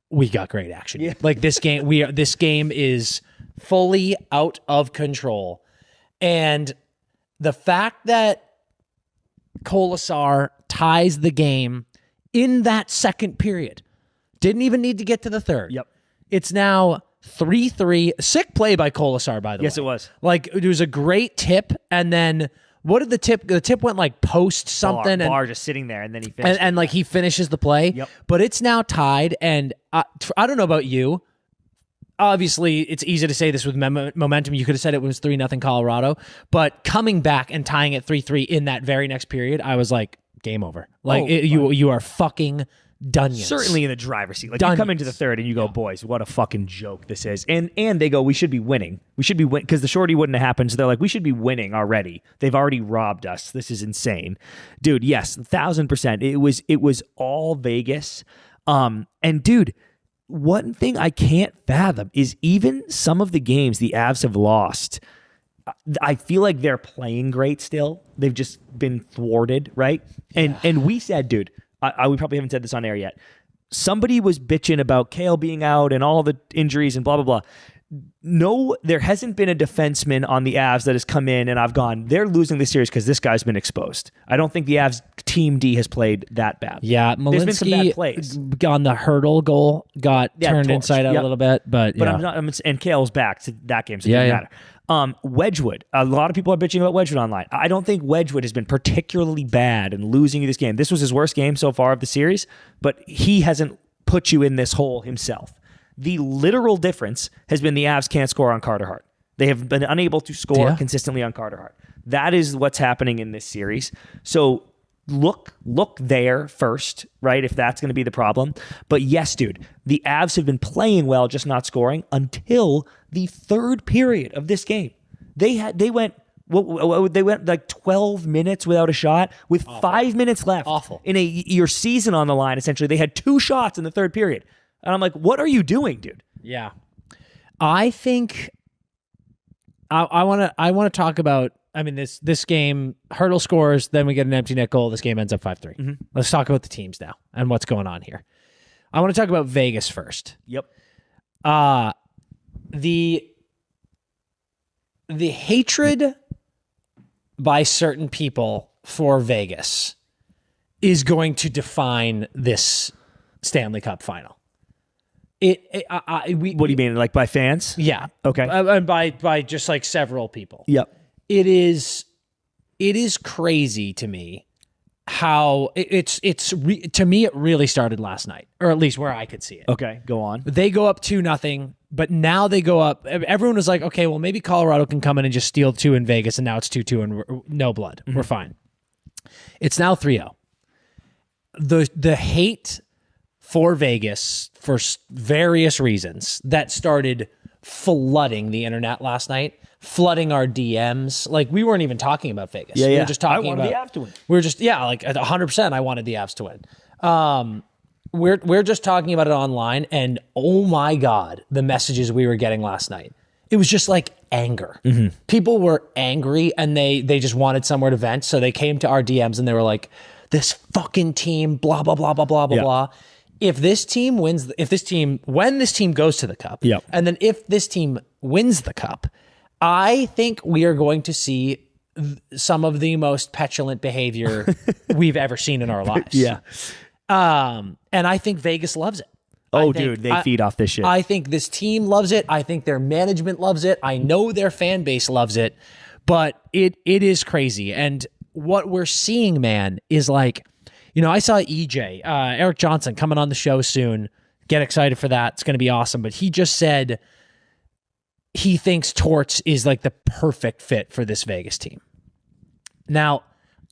we got great action. Yeah. Like this game is fully out of control. And the fact that Kolesar ties the game in that second period, didn't even need to get to the third. Yep. It's now 3-3. Sick play by Kolesar, by the way. Yes, it was. Like, it was a great tip, and then what did the tip? The tip went like post something. Bar just sitting there, and then he finished. And like he finishes the play. Yep. But it's now tied, and I don't know about you. Obviously, it's easy to say this with momentum. You could have said it was 3-0 Colorado, but coming back and tying it 3-3 in that very next period, I was like, game over. Like you are fucking Dunions. Certainly in the driver's seat. Like you come into the third and you go, boys, what a fucking joke this is. And they go, we should be winning. We should be winning because the shorty wouldn't have happened. So they're like, we should be winning already. They've already robbed us. This is insane. Dude, yes, 1,000%. It was all Vegas. And dude, one thing I can't fathom is even some of the games the Avs have lost, I feel like they're playing great still. They've just been thwarted, right? And we said, dude, we probably haven't said this on air yet. Somebody was bitching about Cale being out and all the injuries and blah, blah, blah. No, there hasn't been a defenseman on the Avs that has come in and I've gone, they're losing this series because this guy's been exposed. I don't think the Avs team D has played that bad. Yeah, there's been some bad plays. On the hurdle goal got turned inside out a little bit, but yeah. And Cale's back to that game, so it doesn't matter. Wedgwood. A lot of people are bitching about Wedgwood online. I don't think Wedgwood has been particularly bad in losing this game. This was his worst game so far of the series, but he hasn't put you in this hole himself. The literal difference has been the Avs can't score on Carter Hart. They have been unable to score consistently on Carter Hart. That is what's happening in this series. So look there first, right, if that's going to be the problem. But yes, dude, the Avs have been playing well, just not scoring until the third period of this game. They went like 12 minutes without a shot with 5 minutes left. Awful. In your season on the line, essentially. They had 2 shots in the third period. And I'm like, what are you doing, dude? Yeah. I think I want to talk about, I mean, this game, Hurdle scores, then we get an empty net goal. This game ends up 5-3. Mm-hmm. Let's talk about the teams now and what's going on here. I want to talk about Vegas first. Yep. The hatred by certain people for Vegas is going to define this Stanley Cup final. What do you mean, like by fans? Yeah. Okay. And by just like several people. Yep. It is crazy to me how to me it really started last night, or at least where I could see it. Okay, go on. They go up 2-0, but now they go up. Everyone was like, okay, well maybe Colorado can come in and just steal 2 in Vegas, and now it's 2-2 and no blood. Mm-hmm. We're fine. It's now 3-0. The hate for Vegas for various reasons that started flooding the internet last night, flooding our DMs. Like, we weren't even talking about Vegas. Yeah, we were just talking about the Avs to win. We were just, like 100% I wanted the Avs to win. We're just talking about it online, and oh my God, the messages we were getting last night. It was just like anger. Mm-hmm. People were angry, and they just wanted somewhere to vent, so they came to our DMs and they were like, this fucking team, blah, blah, blah, blah, blah, blah, blah. When this team goes to the Cup, and then if this team wins the Cup, I think we are going to see some of the most petulant behavior we've ever seen in our lives. Yeah. And I think Vegas loves it. Dude, they feed off this shit. I think this team loves it. I think their management loves it. I know their fan base loves it, but it is crazy. And what we're seeing, man, is like, I saw EJ, Eric Johnson, coming on the show soon. Get excited for that. It's going to be awesome. But he just said he thinks Torts is like the perfect fit for this Vegas team. Now,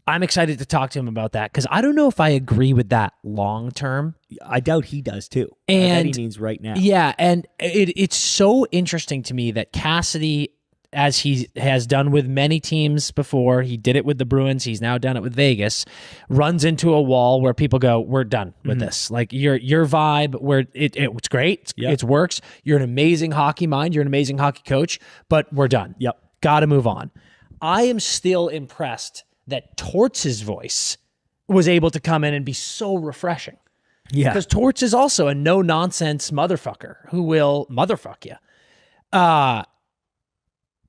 I'm excited to talk to him about that because I don't know if I agree with that long term. I doubt he does too. And I bet he means right now. Yeah, and it's so interesting to me that Cassidy, as he has done with many teams before, he did it with the Bruins, he's now done it with Vegas, runs into a wall where people go, we're done with this. Like, your vibe, where it's great, it works, you're an amazing hockey mind, you're an amazing hockey coach, but we're done. Yep. Got to move on. I am still impressed that Torts' voice was able to come in and be so refreshing. Yeah. Because Torts is also a no-nonsense motherfucker who will motherfuck you.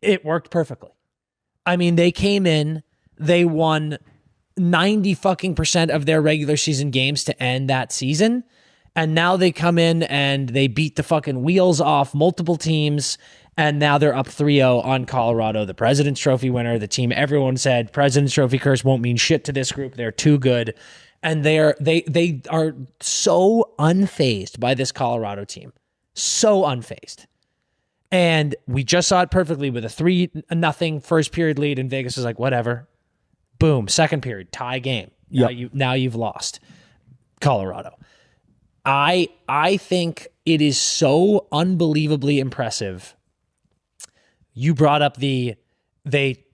It worked perfectly. I mean, they came in, they won 90% of their regular season games to end that season, and now they come in and they beat the fucking wheels off multiple teams, and now they're up 3-0 on Colorado, the President's Trophy winner, the team everyone said President's Trophy curse won't mean shit to this group. They're too good. And they are so unfazed by this Colorado team. So unfazed. And we just saw it perfectly with a 3-0 first period lead, and Vegas was like, whatever. Boom, second period, tie game. Now you've lost. Colorado. I think it is so unbelievably impressive. You brought up they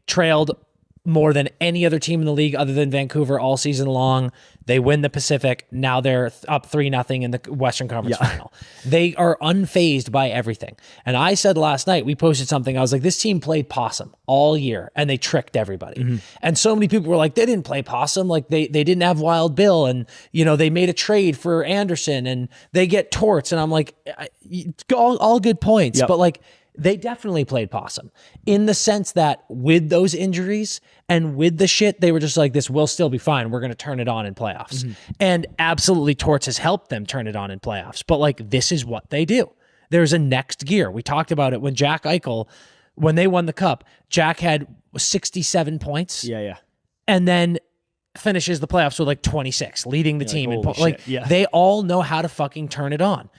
trailed more than any other team in the league other than Vancouver all season long. They win the Pacific. Now they're up 3-0 in the Western Conference final. They are unfazed by everything. And I said last night, we posted something, I was like, this team played possum all year, and they tricked everybody. Mm-hmm. And so many people were like, they didn't play possum. Like, they didn't have Wild Bill, and, they made a trade for Anderson, and they get Torts. And I'm like, all good points, but like, they definitely played possum in the sense that with those injuries and with the shit, they were just like, this will still be fine. We're going to turn it on in playoffs. Mm-hmm. And absolutely Torts has helped them turn it on in playoffs. But like, this is what they do. There's a next gear. We talked about it when Jack Eichel, when they won the Cup, Jack had 67 points. Yeah. And then finishes the playoffs with like 26, leading the team. They all know how to fucking turn it on.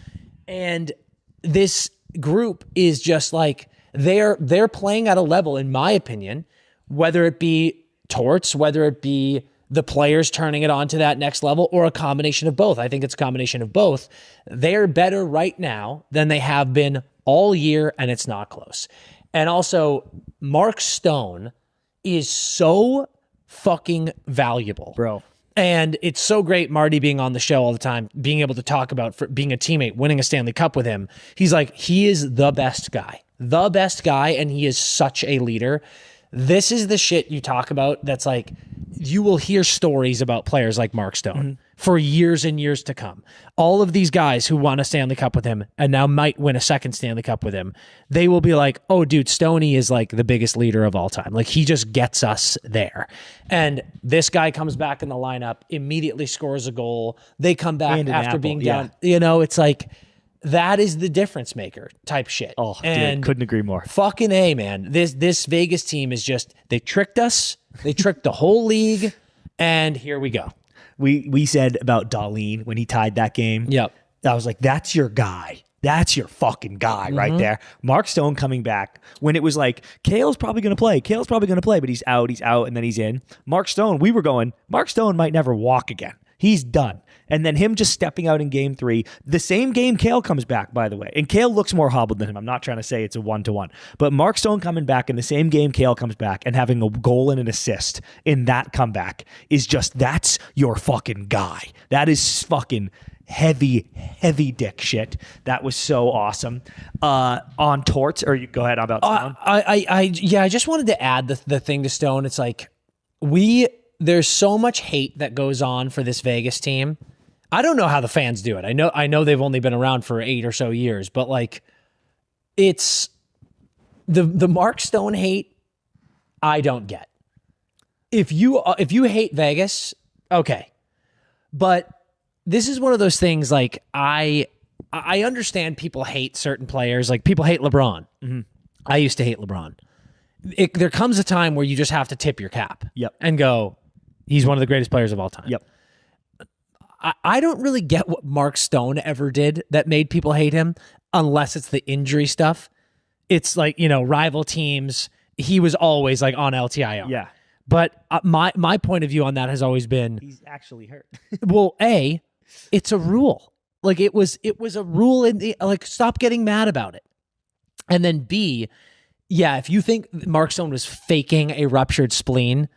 And this group is just like, they're playing at a level, in my opinion, whether it be Torts, whether it be the players turning it on to that next level, or a combination of both. I think it's a combination of both. They're better right now than they have been all year, and it's not close. And also, Mark Stone is so fucking valuable, bro. And it's so great Marty being on the show all the time, being able to talk about being a teammate, winning a Stanley Cup with him. He's like, he is the best guy, and he is such a leader. This is the shit you talk about that's like, you will hear stories about players like Mark Stone for years and years to come. All of these guys who won a Stanley Cup with him and now might win a second Stanley Cup with him, they will be like, oh, dude, Stoney is like the biggest leader of all time. Like, he just gets us there. And this guy comes back in the lineup, immediately scores a goal. They come back after being down. You know, it's like, that is the difference maker type shit. Oh, and dude, couldn't agree more. Fucking A, man. This Vegas team is just, they tricked us. They tricked the whole league. And here we go. We said about Dahlin when he tied that game. Yep. I was like, that's your guy. That's your fucking guy right there. Mark Stone coming back when it was like, Cale's probably going to play. But he's out, and then he's in. Mark Stone, we were going, Mark Stone might never walk again. He's done. And then him just stepping out in game 3. The same game Cale comes back, by the way. And Cale looks more hobbled than him. I'm not trying to say it's a 1-to-1. But Mark Stone coming back in the same game Cale comes back and having a goal and an assist in that comeback is just, that's your fucking guy. That is fucking heavy dick shit. That was so awesome. On Torts, or you go ahead about Stone. I just wanted to add the thing to Stone. It's like, there's so much hate that goes on for this Vegas team. I don't know how the fans do it. I know they've only been around for 8 or so years, but like, it's the Mark Stone hate. I don't get. If you hate Vegas, okay, but this is one of those things. Like, I understand people hate certain players. Like, people hate LeBron. Mm-hmm. I used to hate LeBron. There comes a time where you just have to tip your cap. Yep. And go, he's one of the greatest players of all time. Yep. I don't really get what Mark Stone ever did that made people hate him, unless it's the injury stuff. It's like, rival teams. He was always like on LTIR. Yeah. But my point of view on that has always been, he's actually hurt. Well, A, it's a rule. Like, it was a rule stop getting mad about it. And then B, yeah, if you think Mark Stone was faking a ruptured spleen,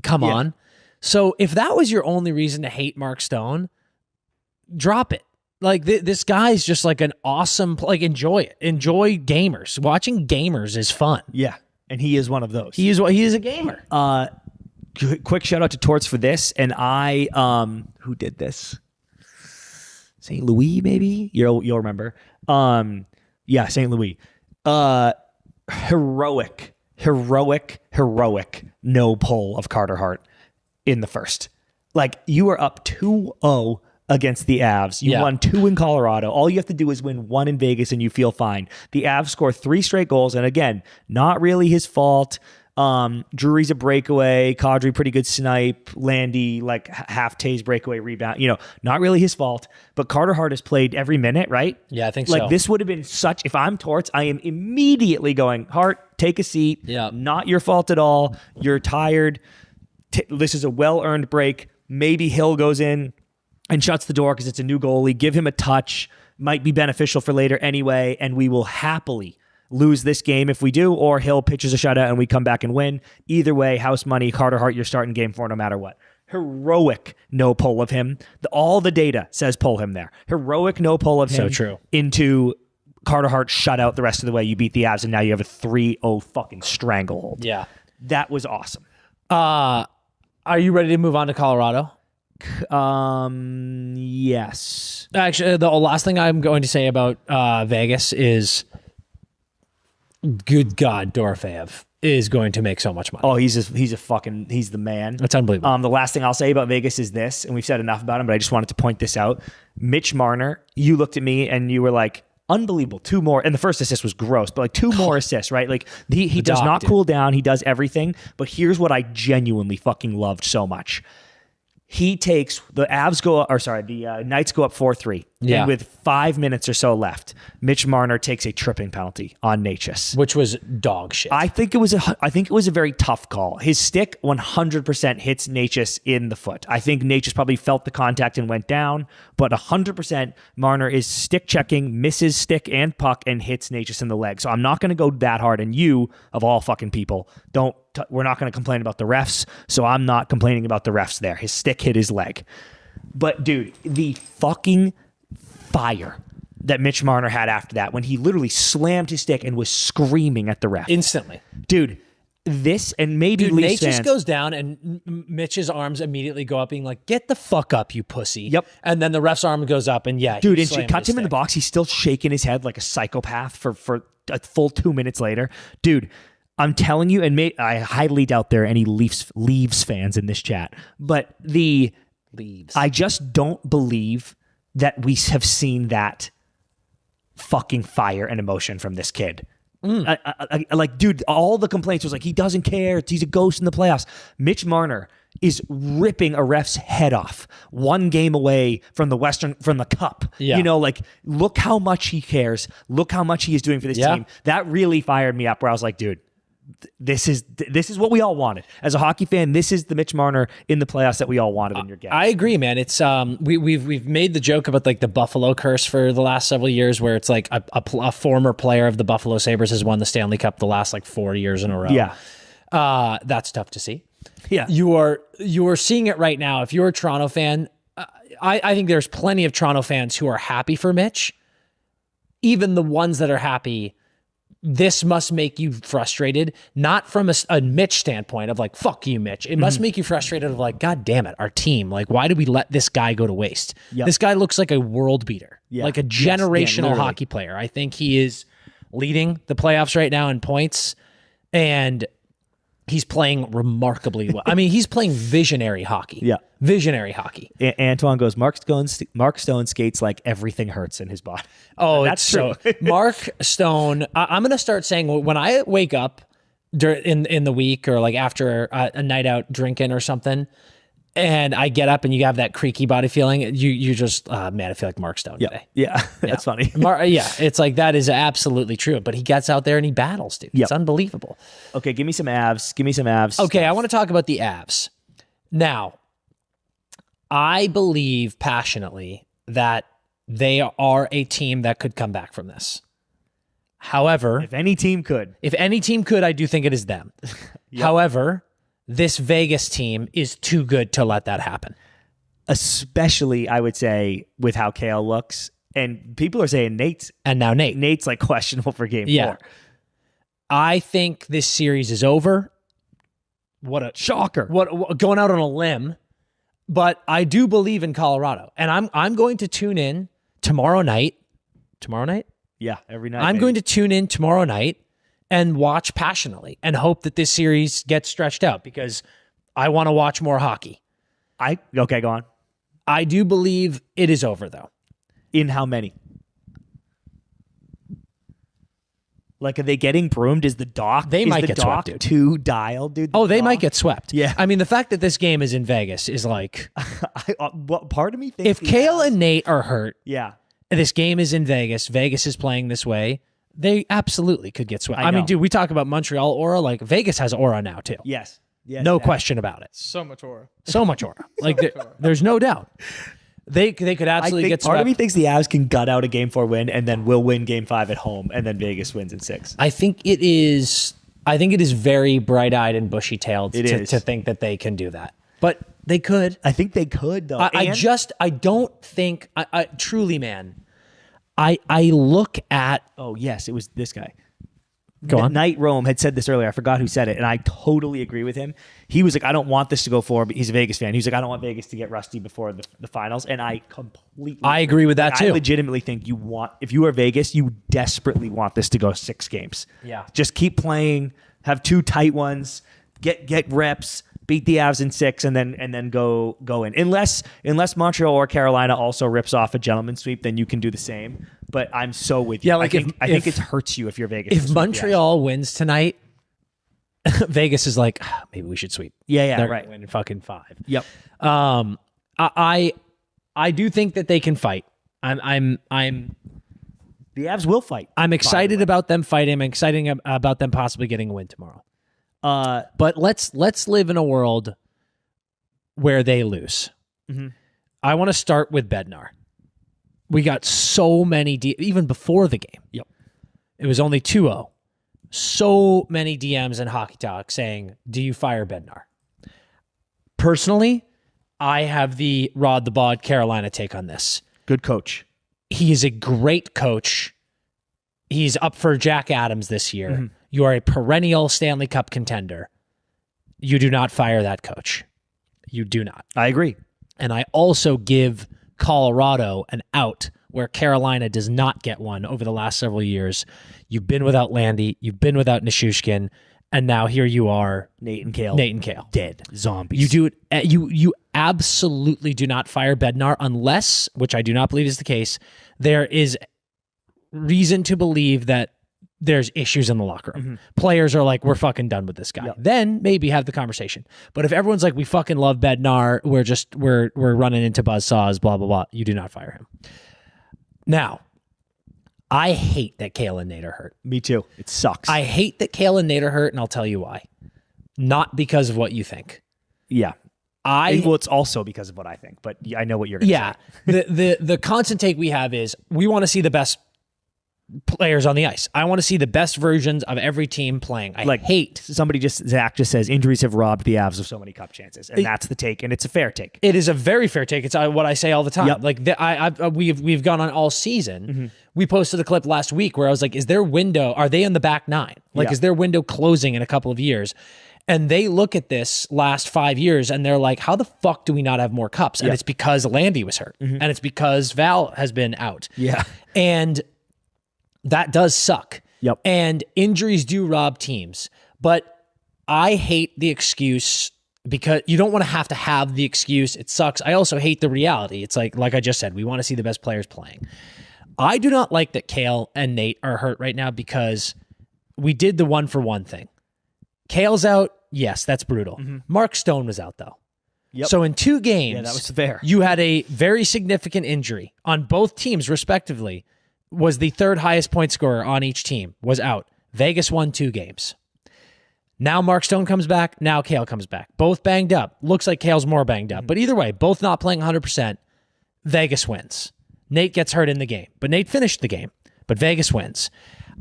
come on. So if that was your only reason to hate Mark Stone, drop it. Like, this guy's just like an awesome, like, enjoy it. Enjoy gamers. Watching gamers is fun. Yeah, and he is one of those. He is a gamer. Quick shout out to Torts for this. And who did this? St. Louis, maybe? You'll remember. Yeah, St. Louis. Heroic no pull of Carter Hart in the first. Like, you are up 2-0 against the Avs. You won 2 in Colorado. All you have to do is win 1 in Vegas and you feel fine. The Avs score 3 straight goals, and again, not really his fault. Drury's a breakaway, Kadri pretty good snipe, Landy like half tase breakaway rebound, not really his fault, but Carter Hart has played every minute, right? Yeah, I think so. Like, this would have been if I'm Torts, I am immediately going, Hart, take a seat. Yeah. Not your fault at all. You're tired. This is a well-earned break. Maybe Hill goes in and shuts the door because it's a new goalie. Give him a touch. Might be beneficial for later anyway, and we will happily lose this game if we do, or Hill pitches a shutout and we come back and win. Either way, house money, Carter Hart, you're starting game 4 no matter what. Heroic no pull of him. All the data says pull him there. Heroic no pull of him. So true. Into Carter Hart shutout the rest of the way. You beat the Avs and now you have a 3-0 fucking stranglehold. Yeah. That was awesome. Are you ready to move on to Colorado? Yes. Actually, the last thing I'm going to say about Vegas is, good God, Dorofeyev is going to make so much money. Oh, he's the man. That's unbelievable. The last thing I'll say about Vegas is this, and we've said enough about him, but I just wanted to point this out. Mitch Marner, you looked at me and you were like, unbelievable, 2 more. And the first assist was gross, but like 2 more assists, right? Like, he does not cool down. He does everything. But here's what I genuinely fucking loved so much. He takes the Knights go up 4-3. And with 5 minutes or so left, Mitch Marner takes a tripping penalty on Necas, which was dog shit. I think it was a very tough call. His stick 100% hits Necas in the foot. I think Necas probably felt the contact and went down, but 100% Marner is stick checking, misses stick and puck, and hits Necas in the leg. So I'm not going to go that hard. And you, of all fucking people, we're not going to complain about the refs. So I'm not complaining about the refs there. His stick hit his leg. But dude, the fucking fire that Mitch Marner had after that, when he literally slammed his stick and was screaming at the ref instantly, dude. This and maybe Leafs Nate fans just goes down, and Mitch's arms immediately go up, being like, "Get the fuck up, you pussy!" Yep. And then the ref's arm goes up, and dude, and she cuts him in the box. He's still shaking his head like a psychopath for a full 2 minutes later, dude. I'm telling you, and I highly doubt there are any Leafs fans in this chat, but the Leaves. I just don't believe that we have seen that fucking fire and emotion from this kid. Like, dude, all the complaints was like, he doesn't care. He's a ghost in the playoffs. Mitch Marner is ripping a ref's head off 1 game away from the cup. Yeah. You know, like, look how much he cares. Look how much he is doing for this team. That really fired me up, where I was like, dude, this is what we all wanted. As a hockey fan, this is the Mitch Marner in the playoffs that we all wanted in your game. I agree, man. It's we've made the joke about like the Buffalo curse for the last several years, where it's like a former player of the Buffalo Sabres has won the Stanley Cup the last like 4 years in a row. Yeah. That's tough to see. Yeah. You are seeing it right now. If you're a Toronto fan, I think there's plenty of Toronto fans who are happy for Mitch. Even the ones that are happy, this must make you frustrated, not from a Mitch standpoint of like, fuck you, Mitch. It must make you frustrated of like, God damn it, our team. Like, why did we let this guy go to waste? Yep. This guy looks like a world beater, like a generational hockey player. I think he is leading the playoffs right now in points, and he's playing remarkably well. I mean, he's playing visionary hockey. Yeah. Visionary hockey. Antoine goes, Mark Stone skates like everything hurts in his body. Oh, that's true. So Mark Stone, I'm going to start saying, when I wake up in the week, or like after a night out drinking or something, and I get up and you have that creaky body feeling, you just, man, I feel like Mark Stone today. Yeah, that's funny. It's like, that is absolutely true. But he gets out there and he battles, dude. It's unbelievable. Okay, give me some Avs. Okay, I want to talk about the Avs. Now, I believe passionately that they are a team that could come back from this. However, if any team could, I do think it is them. However, this Vegas team is too good to let that happen. Especially, I would say, with how Cale looks. And people are saying Nate's like questionable for game 4. I think this series is over. What a shocker. What going out on a limb. But I do believe in Colorado. And I'm going to tune in tomorrow night. Tomorrow night? Yeah, every night. I'm going to tune in tomorrow night and watch passionately and hope that this series gets stretched out, because I want to watch more hockey. Okay, go on. I do believe it is over, though. In how many? Like, are they getting broomed? Is the dock? They might get swept, dude. Too dialed, dude. They might get swept. Yeah. I mean, the fact that this game is in Vegas is like, part of me thinks if Cale and Nate are hurt, yeah, this game is in Vegas. Vegas is playing this way. They absolutely could get swept. I mean, dude, we talk about Montreal aura. Like, Vegas has aura now too. Yes. No question about it. So much aura. So much aura. Like, there's no doubt. They could absolutely get swept. Part of me thinks the Avs can gut out a Game 4 win and then will win Game 5 at home, and then Vegas wins in 6. I think it is very bright-eyed and bushy-tailed to think that they can do that. But they could. I think they could, though. I don't think, truly, man, I look at... Oh, yes, it was this guy. Go on. Knight Rome had said this earlier. I forgot who said it, and I totally agree with him. He was like, I don't want this to go forward, but he's a Vegas fan. He was like, I don't want Vegas to get rusty before the finals, and I completely agree with that, too. I legitimately think if you are Vegas, you desperately want this to go 6 games. Yeah. Just keep playing, have 2 tight ones, get reps, beat the Avs in 6, and then go in. Unless Montreal or Carolina also rips off a gentleman's sweep, then you can do the same. But I'm so with you. Yeah, like I think it hurts you if you're Vegas. If Montreal wins tonight, Vegas is like, maybe we should sweep. Yeah, They're right. gonna win fucking 5. Yep. I do think that they can fight. I'm The Avs will fight. I'm excited about them fighting. I'm excited about them possibly getting a win tomorrow. But let's live in a world where they lose. Mm-hmm. I want to start with Bednar. We got so many, even before the game. Yep. It was only 2-0. So many DMs and Hockey Talk saying, do you fire Bednar? Personally, I have the Rod the Bod Carolina take on this. Good coach. He is a great coach. He's up for Jack Adams this year. Mm-hmm. You are a perennial Stanley Cup contender. You do not fire that coach. You do not. I agree. And I also give Colorado an out where Carolina does not get one over the last several years. You've been without Landy. You've been without Nichushkin. And now here you are. Nate and Cale. Dead. Zombies. You do it. You absolutely do not fire Bednar unless, which I do not believe is the case, there is reason to believe that there's issues in the locker room. Mm-hmm. Players are like, we're fucking done with this guy. Yep. Then maybe have the conversation. But if everyone's like, we fucking love Bednar, we're running into buzzsaws, blah, blah, blah, you do not fire him. Now, I hate that Cale and Nate are hurt. Me too. It sucks. I hate that Cale and Nate are hurt, and I'll tell you why. Not because of what you think. Yeah. Well, it's also because of what I think, but I know what you're going to say. The constant take we have is we want to see the best players on the ice. I want to see the best versions of every team playing. I hate. Zach just says injuries have robbed the Avs of so many cup chances, and that's the take, and it's a fair take. It is a very fair take. It's what I say all the time. Yep. Like we've gone on all season. Mm-hmm. We posted a clip last week where I was like, "Is their window? Are they in the back nine? Is their window closing in a couple of years?" And they look at this last 5 years and they're like, how the fuck do we not have more cups? And it's because Landy was hurt. Mm-hmm. And it's because Val has been out. Yeah. And that does suck. Yep. And injuries do rob teams. But I hate the excuse because you don't want to have the excuse. It sucks. I also hate the reality. It's like I just said, we want to see the best players playing. I do not like that Cale and Nate are hurt right now because we did the 1-for-1 thing. Cale's out. Yes, that's brutal. Mm-hmm. Mark Stone was out, though. Yep. So in 2 games, that was fair. You had a very significant injury on both teams, respectively. Was the 3rd highest point scorer on each team, was out. Vegas won 2 games. Now Mark Stone comes back. Now Cale comes back. Both banged up. Looks like Cale's more banged up. Mm-hmm. But either way, both not playing 100%. Vegas wins. Nate gets hurt in the game. But Nate finished the game. But Vegas wins.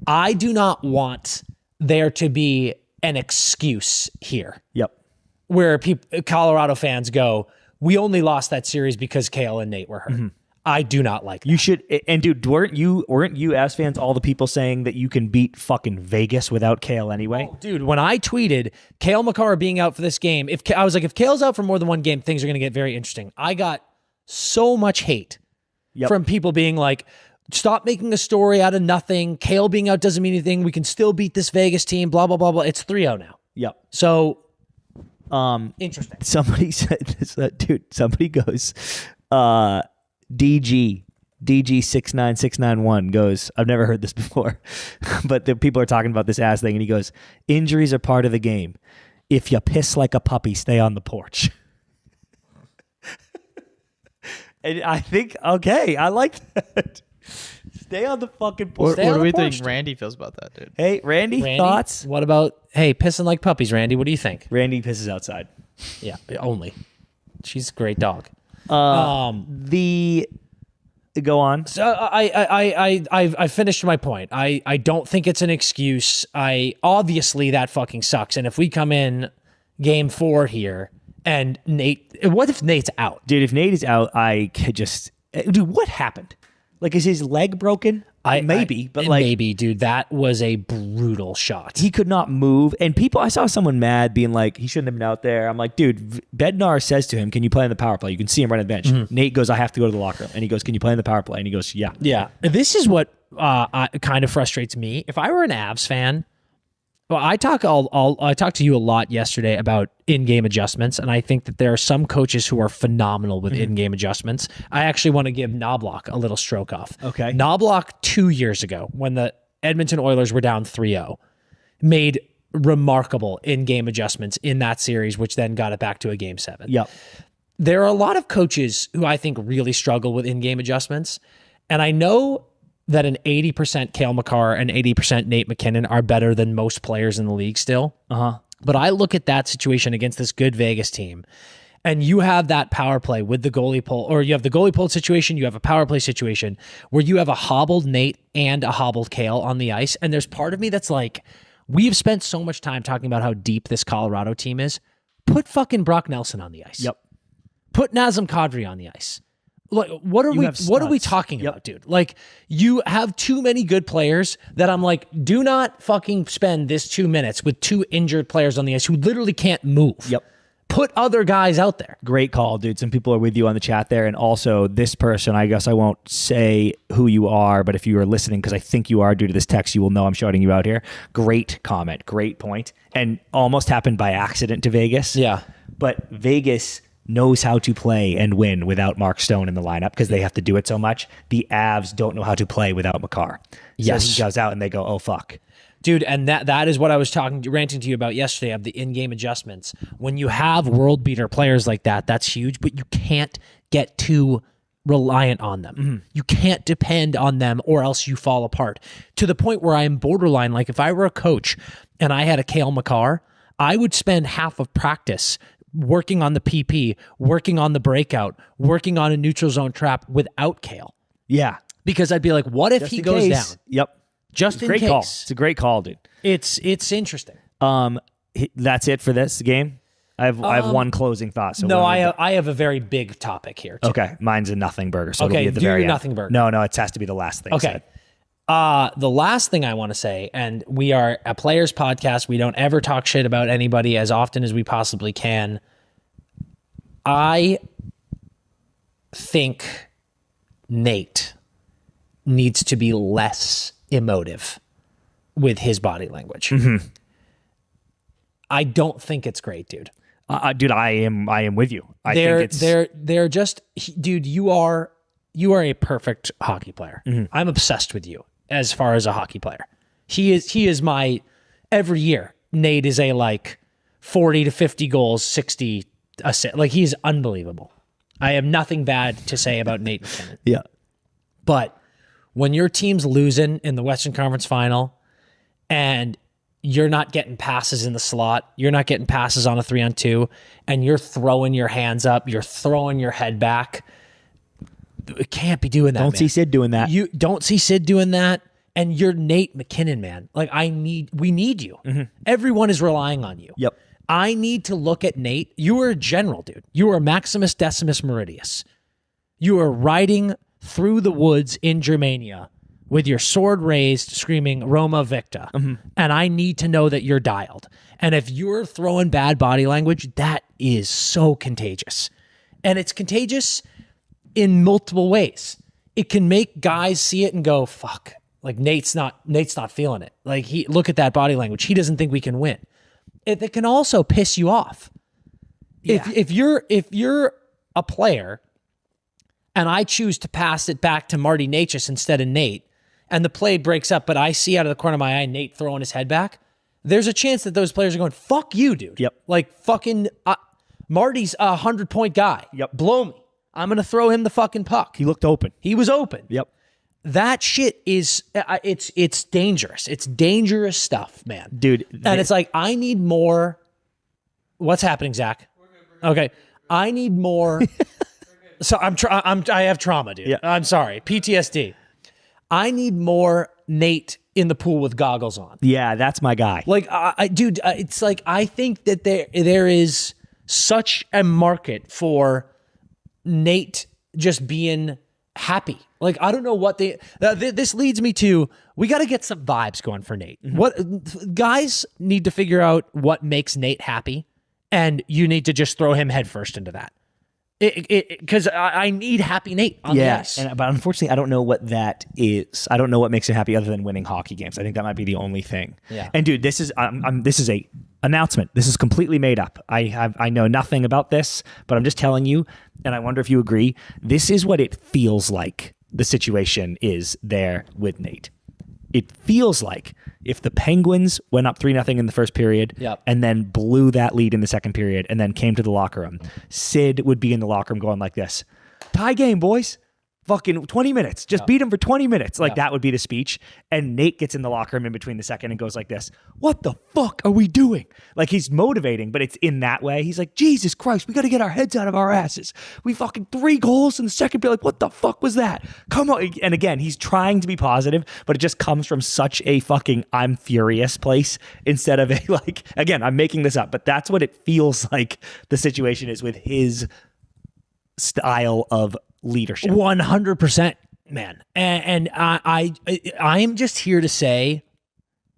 I do not want there to be an excuse here. Yep. Where Colorado fans go, we only lost that series because Cale and Nate were hurt. Mm-hmm. I do not like that. You should, and dude, weren't you Avs fans all the people saying that you can beat fucking Vegas without Cale anyway? Oh, dude, when I tweeted Cale Makar being out for this game, I was like, if Cale's out for more than 1 game, things are going to get very interesting. I got so much hate from people being like, stop making a story out of nothing. Cale being out doesn't mean anything. We can still beat this Vegas team, blah, blah, blah, blah. It's 3-0 now. Yep. So, interesting. Somebody said this, dude, somebody goes, DG69691 goes, I've never heard this before, but the people are talking about this ass thing, and he goes, injuries are part of the game. If you piss like a puppy, stay on the porch. And I think, okay, I like that. Stay on the fucking porch. What do we think Randy feels about that, dude? Hey, Randy, thoughts? What about, pissing like puppies, Randy? What do you think? Randy pisses outside. Yeah, only. She's a great dog. Go on. So I finished my point. I don't think it's an excuse. Obviously that fucking sucks. And if we come in game 4 here and what if Nate's out? Dude, if Nate is out, I could just, dude, what happened? Like, is his leg broken? Maybe, dude. That was a brutal shot. He could not move. And I saw someone mad being like, he shouldn't have been out there. I'm like, dude, Bednar says to him, can you play on the power play? You can see him right on the bench. Mm-hmm. Nate goes, I have to go to the locker room. And he goes, can you play on the power play? And he goes, yeah. Yeah. This is what kind of frustrates me. If I were an Avs fan, well, I talked to you a lot yesterday about in-game adjustments, and I think that there are some coaches who are phenomenal with in-game adjustments. I actually want to give Knobloch a little stroke off. Okay. Knobloch 2 years ago, when the Edmonton Oilers were down 3-0, made remarkable in-game adjustments in that series, which then got it back to a Game 7. Yep. There are a lot of coaches who I think really struggle with in-game adjustments, And I know that an 80% Cale Makar and 80% Nate McKinnon are better than most players in the league still. But I look at that situation against this good Vegas team, and you have that power play with the goalie pull, or you have the goalie pulled situation, you have a power play situation where you have a hobbled Nate and a hobbled Cale on the ice. And there's part of me that's like, we've spent so much time talking about how deep this Colorado team is. Put fucking Brock Nelson on the ice. Yep. Put Nazem Kadri on the ice. Like, what are we talking about, dude? Like, you have too many good players that I'm like, do not fucking spend this 2 minutes with two injured players on the ice who literally can't move. Yep. Put other guys out there. Great call, dude. Some people are with you on the chat there. And also this person, I guess I won't say who you are, but if you are listening, because I think you are due to this text, you will know I'm shouting you out here. Great comment. Great point. And almost happened by accident to Vegas. Yeah. But Vegas knows how to play and win without Mark Stone in the lineup because they have to do it so much. The Avs don't know how to play without Makar. Yes. So he goes out and they go, oh, fuck. Dude, and that is what I was ranting to you about yesterday of the in-game adjustments. When you have world beater players like that, that's huge, but you can't get too reliant on them. Mm-hmm. You can't depend on them or else you fall apart. To the point where I am borderline, like if I were a coach and I had a Cale Makar, I would spend half of practice working on the PP, working on the breakout, working on a neutral zone trap without Cale. Yeah. Because I'd be like, what if he goes down? Yep. Just in case. Call. It's a great call, dude. It's interesting. That's it for this game. I have one closing thought. So no, I have a very big topic here too. Okay, mine's a nothing burger. So okay, it'll be at the do very your end. nothing burger. No, it has to be the last thing. Okay. The last thing I want to say, and we are a players podcast. We don't ever talk shit about anybody as often as we possibly can. I think Nate needs to be less emotive with his body language. Mm-hmm. I don't think it's great, dude. Dude, I am with you. They're just, dude, you are a perfect hockey player. Mm-hmm. I'm obsessed with you as far as a hockey player. He is my, every year, Nate is a like 40 to 50 goals, 60 assists. Like, he's unbelievable. I have nothing bad to say about Nate McKinnon. Yeah. But when your team's losing in the Western Conference Final and you're not getting passes in the slot, you're not getting passes on a 3-on-2, and you're throwing your hands up, you're throwing your head back, you can't be doing that, Don't see Sid doing that. You don't see Sid doing that, and you're Nate McKinnon, man. Like, we need you. Mm-hmm. Everyone is relying on you. Yep. I need to look at Nate. You are a general, dude. You are Maximus Decimus Meridius. You are riding through the woods in Germania with your sword raised, screaming Roma Victa. Mm-hmm. And I need to know that you're dialed. And if you're throwing bad body language, that is so contagious. And it's contagious in multiple ways. It can make guys see it and go, fuck, like Nate's not feeling it. Like, look at that body language. He doesn't think we can win. It can also piss you off. Yeah. If you're a player and I choose to pass it back to Marty Necas instead of Nate, and the play breaks up, but I see out of the corner of my eye Nate throwing his head back, there's a chance that those players are going, fuck you, dude. Yep. Like, fucking Marty's a 100-point guy. Yep. Blow me. I'm going to throw him the fucking puck. He looked open. He was open. Yep. That shit is, it's dangerous. It's dangerous stuff, man. Dude. And it's like, I need more. What's happening, Zach? Okay. I need more. So I have trauma, dude. Yeah. I'm sorry. PTSD. I need more Nate in the pool with goggles on. Yeah, that's my guy. Like, dude, it's like, I think that there is such a market for Nate just being happy. Like, I don't know what this leads me to. We got to get some vibes going for Nate. Mm-hmm. What guys need to figure out what makes Nate happy, and you need to just throw him headfirst into that. Because I need happy Nate on the ice. But unfortunately, I don't know what that is. I don't know what makes him happy other than winning hockey games. I think that might be the only thing. Yeah. And dude, this is a announcement. This is completely made up. I know nothing about this, but I'm just telling you, and I wonder if you agree. This is what it feels like the situation is there with Nate. It feels like if the Penguins went up 3-0 in the first period, yep, and then blew that lead in the second period and then came to the locker room, Sid would be in the locker room going like this, tie game, boys. fucking 20 minutes. Just beat him for 20 minutes. Like that would be the speech. And Nate gets in the locker room in between the second and goes like this. What the fuck are we doing? Like he's motivating, but it's in that way. He's like, Jesus Christ, we got to get our heads out of our asses. We fucking 3 goals in the second period. Like, what the fuck was that? Come on. And again, he's trying to be positive, but it just comes from such a fucking I'm furious place instead of a like, again, I'm making this up, but that's what it feels like the situation is with his style of leadership. 100%, man. And I am just here to say,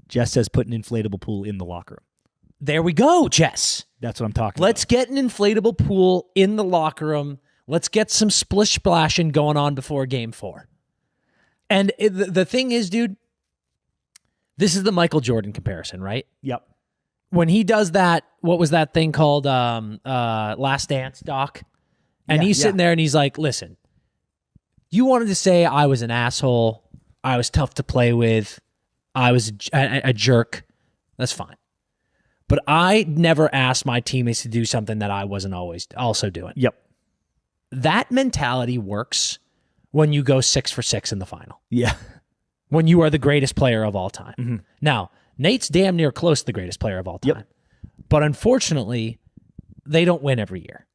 Jess says put an inflatable pool in the locker room. There we go, Jess. That's what I'm talking Let's get an inflatable pool in the locker room. Let's get some splish splashing going on before game 4. And the thing is, dude, this is the Michael Jordan comparison, right? Yep. When he does that, what was that thing called? Last Dance, Doc? And he's sitting there and he's like, listen, you wanted to say I was an asshole. I was tough to play with. I was a jerk. That's fine. But I never asked my teammates to do something that I wasn't always also doing. Yep. That mentality works when you go 6 for 6 in the final. Yeah. When you are the greatest player of all time. Mm-hmm. Now, Nate's damn near close to the greatest player of all time. Yep. But unfortunately, they don't win every year.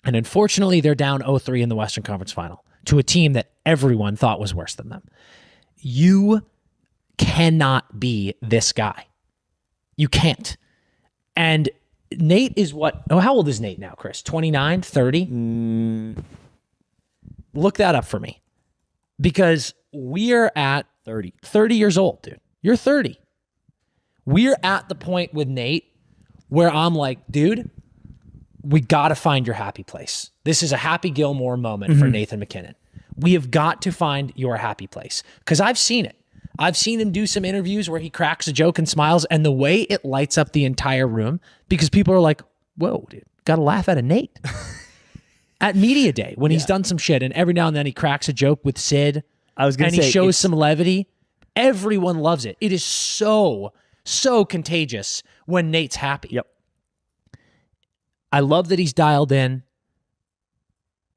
And unfortunately, they're down 0-3 in the Western Conference Final to a team that everyone thought was worse than them. You cannot be this guy. You can't. And Nate is what? Oh, how old is Nate now, Chris? 29, 30? Look that up for me. Because we're at 30 years old, dude. You're 30. We're at the point with Nate where I'm like, dude, we got to find your happy place. This is a Happy Gilmore moment for Nathan MacKinnon. We have got to find your happy place. Because I've seen it. I've seen him do some interviews where he cracks a joke and smiles, and the way it lights up the entire room, because people are like, whoa, dude, got to laugh at a Nate. At Media Day, when he's done some shit, and every now and then he cracks a joke with Sid, and he shows some levity, everyone loves it. It is so contagious when Nate's happy. Yep. I love that he's dialed in.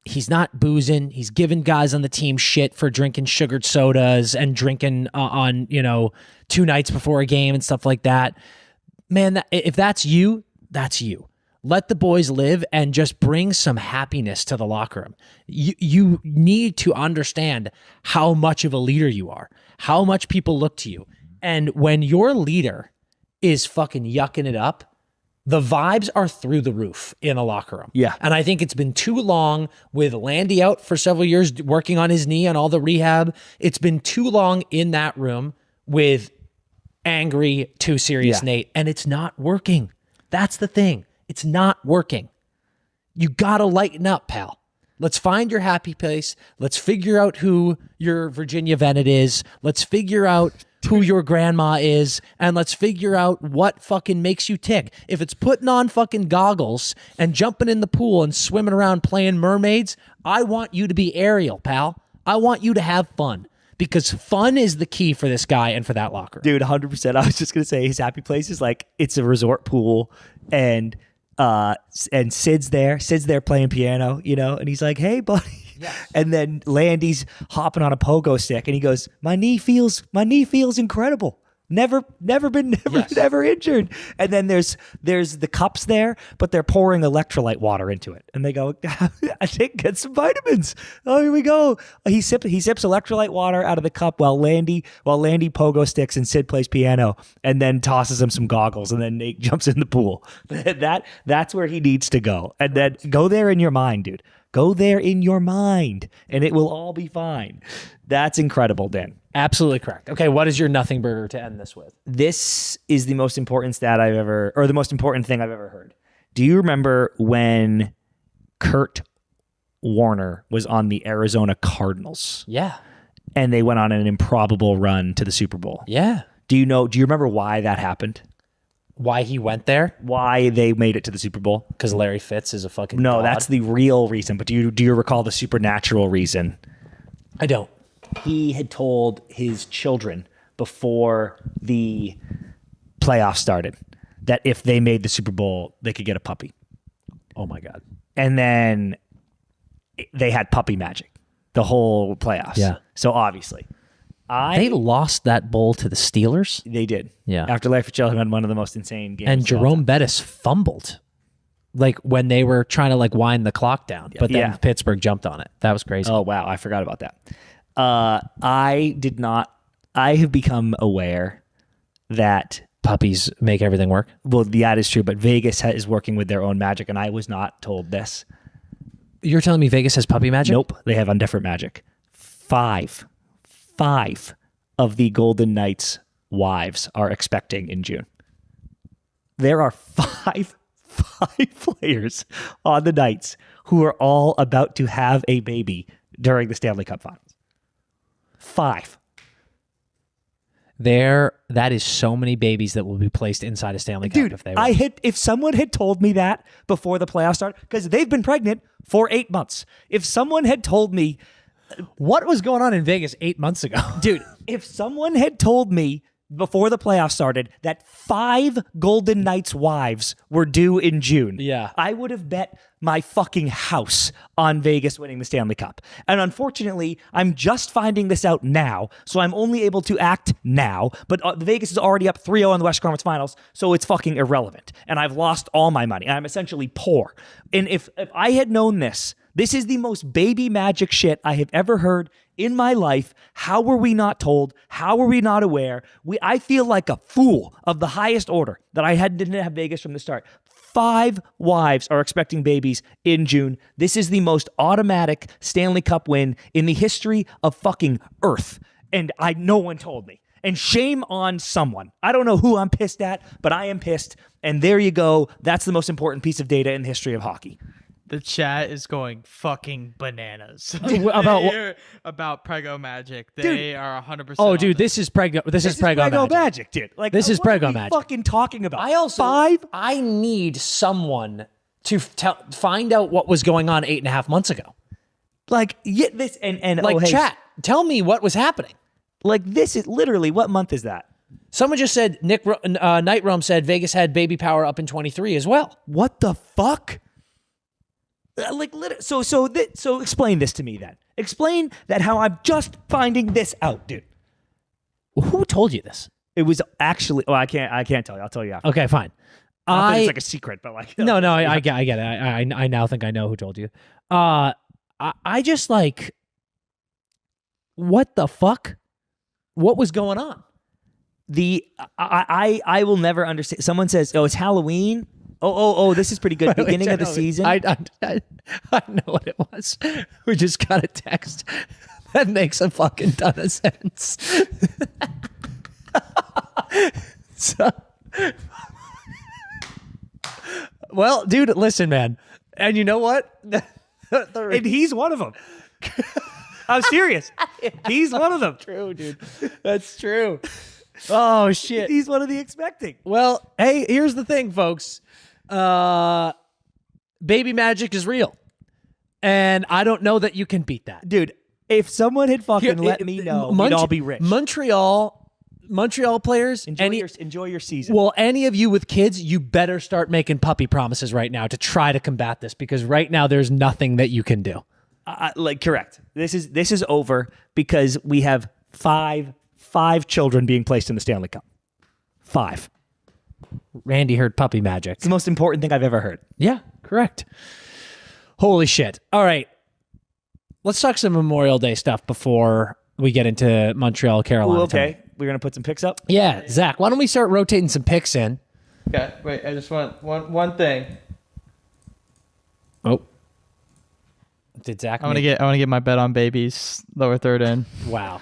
He's not boozing. He's giving guys on the team shit for drinking sugared sodas and drinking on 2 nights before a game and stuff like that. Man, if that's you, that's you. Let the boys live and just bring some happiness to the locker room. You need to understand how much of a leader you are, how much people look to you. And when your leader is fucking yucking it up, the vibes are through the roof in a locker room. Yeah. And I think it's been too long with Landy out for several years working on his knee and all the rehab. It's been too long in that room with angry, too serious Nate, and it's not working. That's the thing. It's not working. You got to lighten up, pal. Let's find your happy place. Let's figure out who your Virginia Venet is. Let's figure out who your grandma is, and let's figure out what fucking makes you tick. If it's putting on fucking goggles and jumping in the pool and swimming around playing mermaids, I want you to be Ariel, pal. I want you to have fun, because fun is the key for this guy and for that locker room. Dude, 100%. I was just going to say his happy place is like, it's a resort pool, and Sid's there playing piano, and he's like, hey, buddy. Yes. And then Landy's hopping on a pogo stick, and he goes, my knee feels incredible. Never injured. And then there's the cups there, but they're pouring electrolyte water into it. And they go, I think get some vitamins. Oh, here we go. He sips electrolyte water out of the cup while Landy pogo sticks and Sid plays piano, and then tosses him some goggles, and then Nate jumps in the pool. That's where he needs to go. And then go there in your mind, dude. Go there in your mind, and it will all be fine. That's incredible, Dan. Absolutely correct. Okay, what is your nothing burger to end this with? This is the most important the most important thing I've ever heard. Do you remember when Kurt Warner was on the Arizona Cardinals? Yeah. And they went on an improbable run to the Super Bowl? Yeah. Do you remember why that happened? Why he went there? Why they made it to the Super Bowl? Because Larry Fitz is a fucking No, god. that's the real reason. But do you recall the supernatural reason? I don't. He had told his children before the playoffs started that if they made the Super Bowl, they could get a puppy. Oh my God. And then they had puppy magic. the whole playoffs. Yeah. So obviously, They lost that bowl to the Steelers. they did. Yeah. After Larry Fitzgerald had one of the most insane games. And of all time. Jerome Bettis fumbled, like when they were trying to like wind the clock down. But then Yeah. Pittsburgh jumped on it. That was crazy. Oh wow, I forgot about that. I did not. I have become aware that. Puppies make everything work. Well, that is true, but Vegas is working with their own magic, and I was not told this. You're telling me Vegas has puppy magic? Nope, they have undifferent magic. Five of the Golden Knights' wives are expecting in June. There are five players on the Knights who are all about to have a baby during the Stanley Cup Finals. 5. That is so many babies that will be placed inside a Stanley Cup Dude, if they win. if someone had told me that before the playoffs started, because they've been pregnant for 8 months. If someone had told me, What was going on in Vegas 8 months ago? dude, if someone had told me before the playoffs started that 5 Golden Knights wives were due in June, Yeah. I would have bet my fucking house on Vegas winning the Stanley Cup. And unfortunately, I'm just finding this out now, so I'm only able to act now. But Vegas is already up 3-0 in the West Conference Finals, so it's fucking irrelevant. And I've lost all my money. I'm essentially poor. And if I had known this is the most baby magic shit I have ever heard in my life. How were we not told? How were we not aware? I feel like a fool of the highest order that I didn't have Vegas from the start. 5 wives are expecting babies in June. This is the most automatic Stanley Cup win in the history of fucking Earth. And no one told me. And shame on someone. I don't know who I'm pissed at, but I am pissed. And there you go. That's the most important piece of data in the history of hockey. The chat is going fucking bananas about Prego Magic. They are 100%. Oh, dude, this is Prego. This is Prego magic. Magic, dude. Like This is what Prego are we Magic. Fucking talking about. I also 5. I need someone to find out what was going on 8.5 months ago. Like this and Like, oh, hey, chat, tell me what was happening. Like this is literally what month is that? Someone just said Night Rome said Vegas had baby power up in 23 as well. What the fuck? Like so explain this to me then. Explain that how I'm just finding this out, dude. Who told you this? It was actually I can't tell you. I'll tell you after. Okay, fine. Not that it's like a secret, but like No, I get it. I now think I know who told you. I just like, what the fuck? What was going on? I will never understand. Someone says, "Oh, it's Halloween." Oh, this is pretty good. Beginning of the season. I know what it was. We just got a text that makes a fucking ton of sense. So, well, dude, listen, man. And you know what? And he's one of them. I'm serious. He's one of them. True, dude. That's true. Oh, shit. He's one of the expecting. Well, hey, here's the thing, folks. Baby magic is real. And I don't know that you can beat that. Dude, if someone had fucking let me know, we'd all be rich. Montreal players, enjoy your season. Well, any of you with kids, you better start making puppy promises right now to try to combat this, because right now there's nothing that you can do. Correct. This is over because we have five children being placed in the Stanley Cup. 5. Randy heard puppy magic. It's the most important thing I've ever heard. Yeah, correct. Holy shit. All right. Let's talk some Memorial Day stuff before we get into Montreal, Carolina. Ooh, okay. tonight. We're going to put some picks up? Yeah, Zach, why don't we start rotating some picks in? Okay, wait, I just want one thing. Oh. Did Zach? I want to get my bet on babies lower third in. Wow.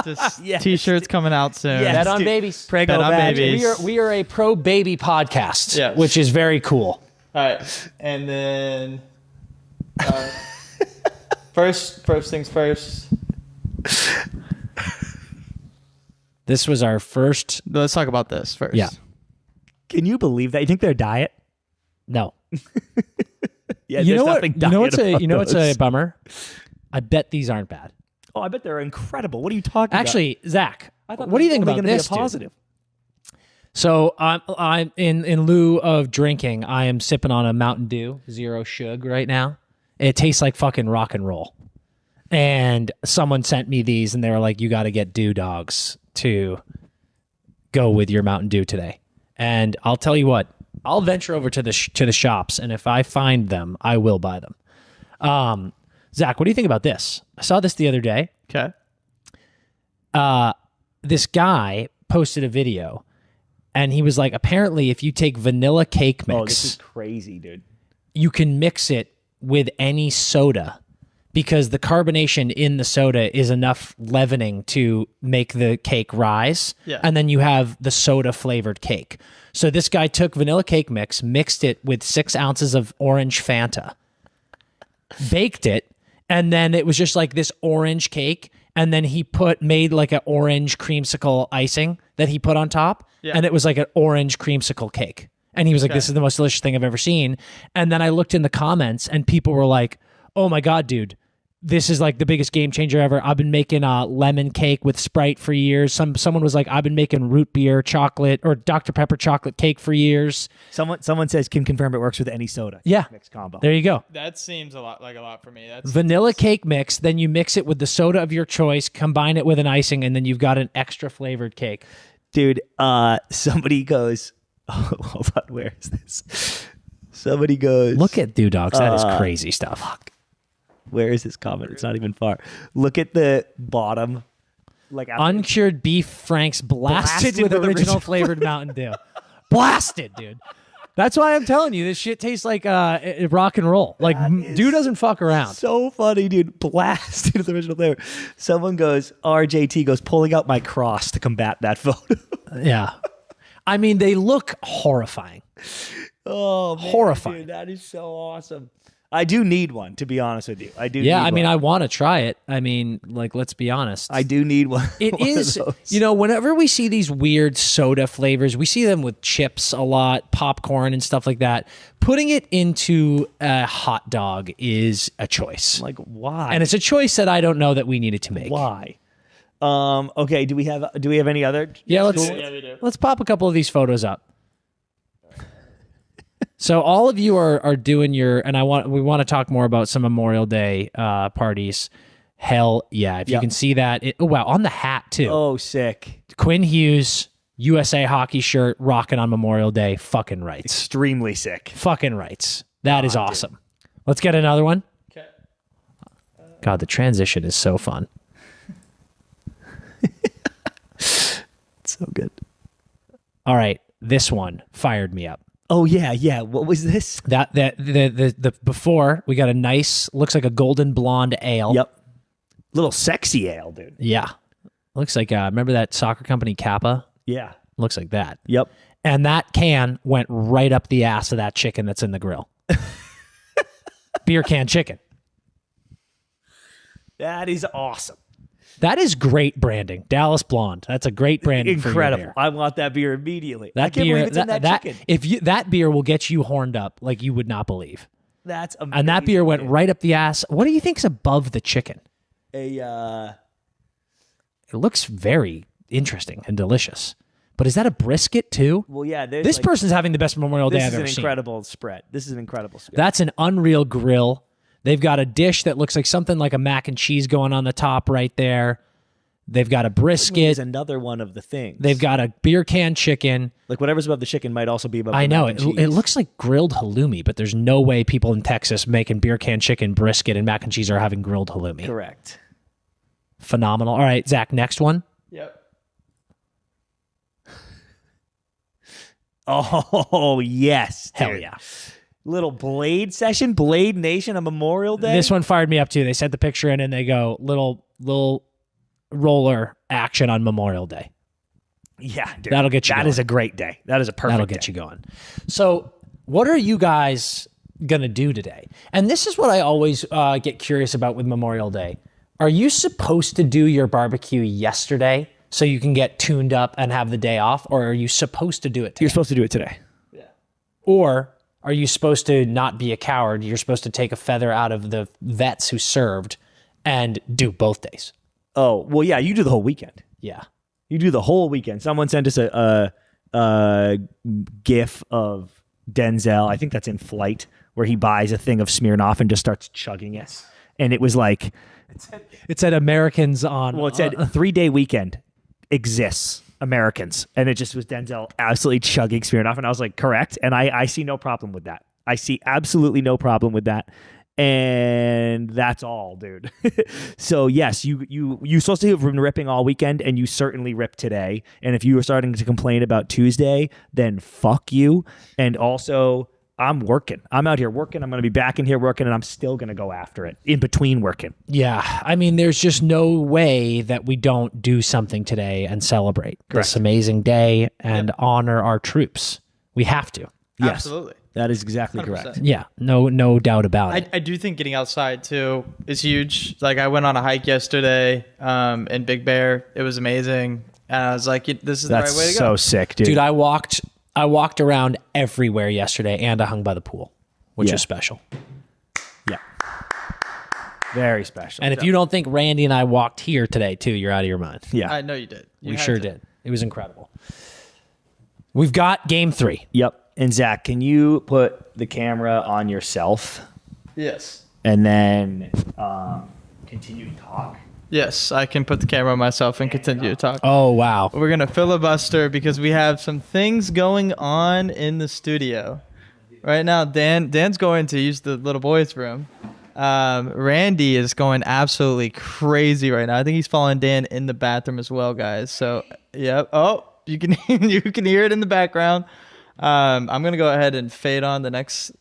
Just Yes. T-shirts coming out soon. Yes. Bet on dude. babies. Prego Bet on magic. babies. We are a pro baby podcast, Yes. which is very cool. All right, and then first things first. This was our first. Let's talk about this first. Yeah. Can you believe that? You think they're diet? No. Yeah, You there's know what? nothing You know what's diet about what's a those. bummer? I bet these aren't bad. Oh, I bet they're incredible. What are you talking about? Actually, Zach, I thought what do you they think were about only gonna this? be a positive. Dude? So I'm in lieu of drinking, I am sipping on a Mountain Dew Zero Sugar right now. It tastes like fucking rock and roll. And someone sent me these, and they were like, "You got to get Dew Dogs to go with your Mountain Dew today." And I'll tell you what, I'll venture over to the shops, and if I find them, I will buy them. Zach, what do you think about this? I saw this the other day. Okay. This guy posted a video, and he was like, apparently, if you take vanilla cake mix, this is crazy, dude. you can mix it with any soda because the carbonation in the soda is enough leavening to make the cake rise. Yeah. And then you have the soda flavored cake. So this guy took vanilla cake mix, mixed it with 6 ounces of orange Fanta, baked it, and then it was just like this orange cake. And then he made like an orange creamsicle icing that he put on top. Yeah. And it was like an orange creamsicle cake. And he was like, this is the most delicious thing I've ever seen. And then I looked in the comments and people were like, oh my God, dude, this is like the biggest game changer ever. I've been making a lemon cake with Sprite for years. Someone was like, I've been making root beer chocolate or Dr. Pepper chocolate cake for years. Someone says can confirm it works with any soda. Yeah. Mixed combo. There you go. That seems a lot for me. That's Vanilla cake mix, then you mix it with the soda of your choice, combine it with an icing, and then you've got an extra flavored cake. Dude, somebody goes, oh, hold on, where is this? Somebody goes, Look at Dew Dogs. That is crazy stuff. Fuck. Where is this comment? It's not even far. Look at the bottom. Like Uncured beef Franks blasted with original flavored Mountain Dew. Blasted, dude. That's why I'm telling you, this shit tastes like rock and roll. Like, Dew doesn't fuck around. So funny, dude. Blasted with original flavor. Someone goes, RJT goes, pulling out my cross to combat that photo. Yeah. I mean, they look horrifying. Oh, man, horrifying. Dude, that is so awesome. I do need one, to be honest with you. I do. Yeah, need I mean, one. I want to try it. I mean, like, let's be honest. I do need one. It one is, of those. you know, whenever we see these weird soda flavors, we see them with chips a lot, popcorn and stuff like that. Putting it into a hot dog is a choice. Like, why? And it's a choice that I don't know that we needed to make. Why? Okay. Do we have any other? Yeah, we do. let's pop a couple of these photos up. So all of you are doing your, and we want to talk more about some Memorial Day parties. Hell yeah! If you can see that, oh wow, on the hat too. Oh, sick! Quinn Hughes, USA hockey shirt, rocking on Memorial Day. Fucking rights. Extremely sick. Fucking rights. That is awesome. Dude. Let's get another one. Okay. God, the transition is so fun. So good. All right, this one fired me up. Oh yeah. What was this? The before we got a nice, looks like a golden blonde ale. Yep. Little sexy ale, dude. Yeah. Looks like remember that soccer company Kappa? Yeah. Looks like that. Yep. And that can went right up the ass of that chicken that's in the grill. Beer can chicken. That is awesome. That is great branding. Dallas Blonde. That's a great branding. Incredible. For your beer. I want that beer immediately. That I can't beer, believe it's in that chicken. That beer will get you horned up like you would not believe. That's amazing. And that beer went right up the ass. What do you think's above the chicken? It looks very interesting and delicious. But is that a brisket too? Well, yeah. This person's having the best Memorial Day I've ever seen. This is an incredible spread. This is an incredible spread. That's an unreal grill. They've got a dish that looks like something like a mac and cheese going on the top right there. They've got a brisket. Is another one of the things. They've got a beer can chicken. Like whatever's above the chicken might also be above. I the know mac it. and cheese. It looks like grilled halloumi, but there's no way people in Texas making beer can chicken, brisket, and mac and cheese are having grilled halloumi. Correct. Phenomenal. All right, Zach. Next one. Yep. Oh yes, dude. Hell yeah. Little Blade session, Blade Nation on Memorial Day. This one fired me up too. They sent the picture in and they go little roller action on Memorial Day. Yeah, dude. That'll get you That going. is a great day. That is a perfect That'll day. get you going. So what are you guys going to do today? And this is what I always get curious about with Memorial Day. Are you supposed to do your barbecue yesterday so you can get tuned up and have the day off? Or are you supposed to do it today? You're supposed to do it today. Yeah. Or are you supposed to not be a coward? You're supposed to take a feather out of the vets who served and do both days. Oh, well, yeah, you do the whole weekend. Yeah. You do the whole weekend. Someone sent us a GIF of Denzel. I think that's in Flight, where he buys a thing of Smirnoff and just starts chugging it. And it was like It said Americans on. Well, it said 3-day weekend exists, Americans. And it just was Denzel absolutely chugging Smirnoff. And I was like, correct. And I see no problem with that. I see absolutely no problem with that. And that's all, dude. So yes, you supposed to have been ripping all weekend, and you certainly ripped today. And if you were starting to complain about Tuesday, then fuck you. And also, I'm working. I'm out here working. I'm going to be back in here working, and I'm still going to go after it in between working. Yeah. I mean, there's just no way that we don't do something today and celebrate this amazing day and honor our troops. We have to. Yes. Absolutely. That is exactly 100%. correct. Yeah. No doubt about it. I do think getting outside too is huge. Like I went on a hike yesterday in Big Bear. It was amazing. And I was like, this is That's the right way to so go. sick, dude. Dude, I walked around everywhere yesterday, and I hung by the pool, which is special. Yeah. Very special. And if you don't think Randy and I walked here today too, you're out of your mind. Yeah. I know you did. We sure did. It was incredible. We've got game 3. Yep. And Zach, can you put the camera on yourself Yes. and then continue to talk? Yes, I can put the camera on myself and continue to talk. Oh, wow. We're going to filibuster because we have some things going on in the studio. Right now, Dan's going to use the little boys' room. Randy is going absolutely crazy right now. I think he's following Dan in the bathroom as well, guys. So, yep. Oh, you can hear it in the background. I'm going to go ahead and fade on the next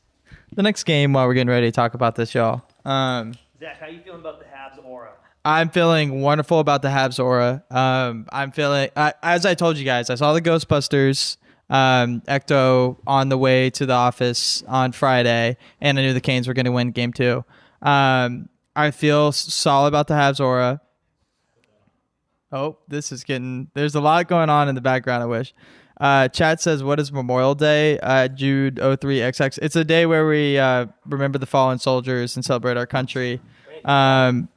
game while we're getting ready to talk about this, y'all. Zach, how you feeling about the Habs aura? I'm feeling wonderful about the Habs aura. I'm feeling, as I told you guys, I saw the Ghostbusters Ecto on the way to the office on Friday, and I knew the Canes were going to win game 2. I feel solid about the Habs aura. Oh, there's a lot going on in the background, I wish. Chat says, what is Memorial Day? Jude 03XX. It's a day where we remember the fallen soldiers and celebrate our country.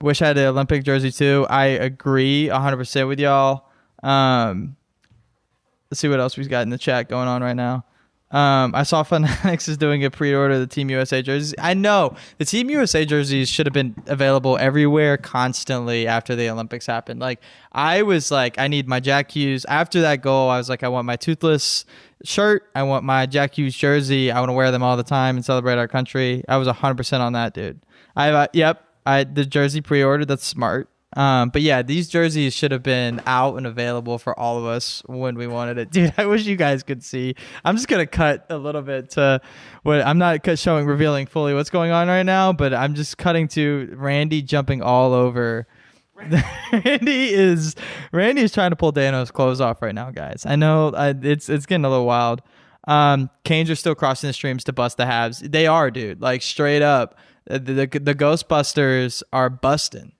Wish I had the Olympic jersey too. I agree 100% with y'all. Let's see what else we've got in the chat going on right now. I saw Fanatics is doing a pre-order of the Team USA jerseys. I know the Team USA jerseys should have been available everywhere constantly after the Olympics happened. Like I was like, I need my Jack Hughes. After that goal, I was like, I want my toothless shirt. I want my Jack Hughes jersey. I want to wear them all the time and celebrate our country. I was 100% on that, dude. The jersey pre-order. That's smart. But yeah, these jerseys should have been out and available for all of us when we wanted it. Dude, I wish you guys could see. I'm just going to cut a little bit to what I'm not revealing fully what's going on right now, but I'm just cutting to Randy jumping all over. Randy is trying to pull Dano's clothes off right now, guys. I know it's getting a little wild. Canes are still crossing the streams to bust the Habs. They are, dude. Like straight up. The Ghostbusters are busting.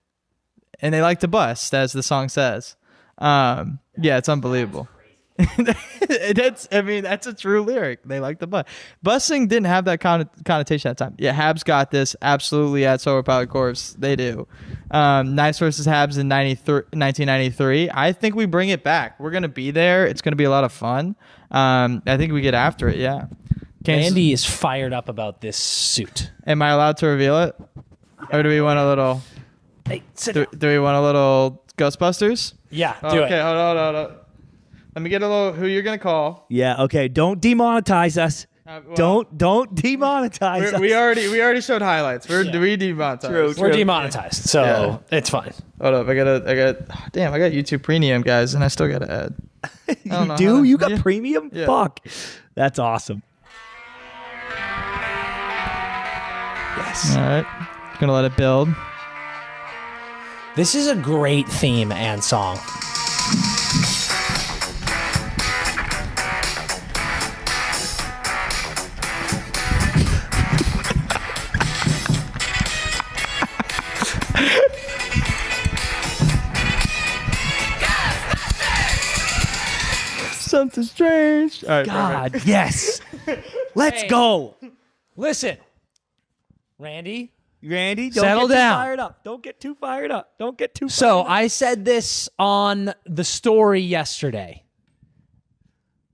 And they like to bust, as the song says. Yeah, it's unbelievable. That's a true lyric. They like to bust. Busting didn't have that connotation at the time. Yeah, Habs got this absolutely at Solar Powered Corps. They do. Knights versus Habs in 1993. I think we bring it back. We're going to be there. It's going to be a lot of fun. I think we get after it, yeah. Andy is fired up about this suit. Am I allowed to reveal it? Or do we want a little... Hey, do we want a little Ghostbusters? Yeah, do it. Okay, hold on. Let me get a little who you're going to call. Yeah, okay. Don't demonetize us. Don't demonetize us. We already showed highlights. We demonetized. We're demonetized, so it's fine. Hold up, I got YouTube Premium, guys, and I still got to add. You do? You got premium? Yeah. Fuck. That's awesome. Yes. All right. Gonna let it build. This is a great theme and song. Something strange. All right, God, yes. Let's go. Listen, Randy, don't settle get down. Too fired up. Don't get too fired up. So I said this on the story yesterday.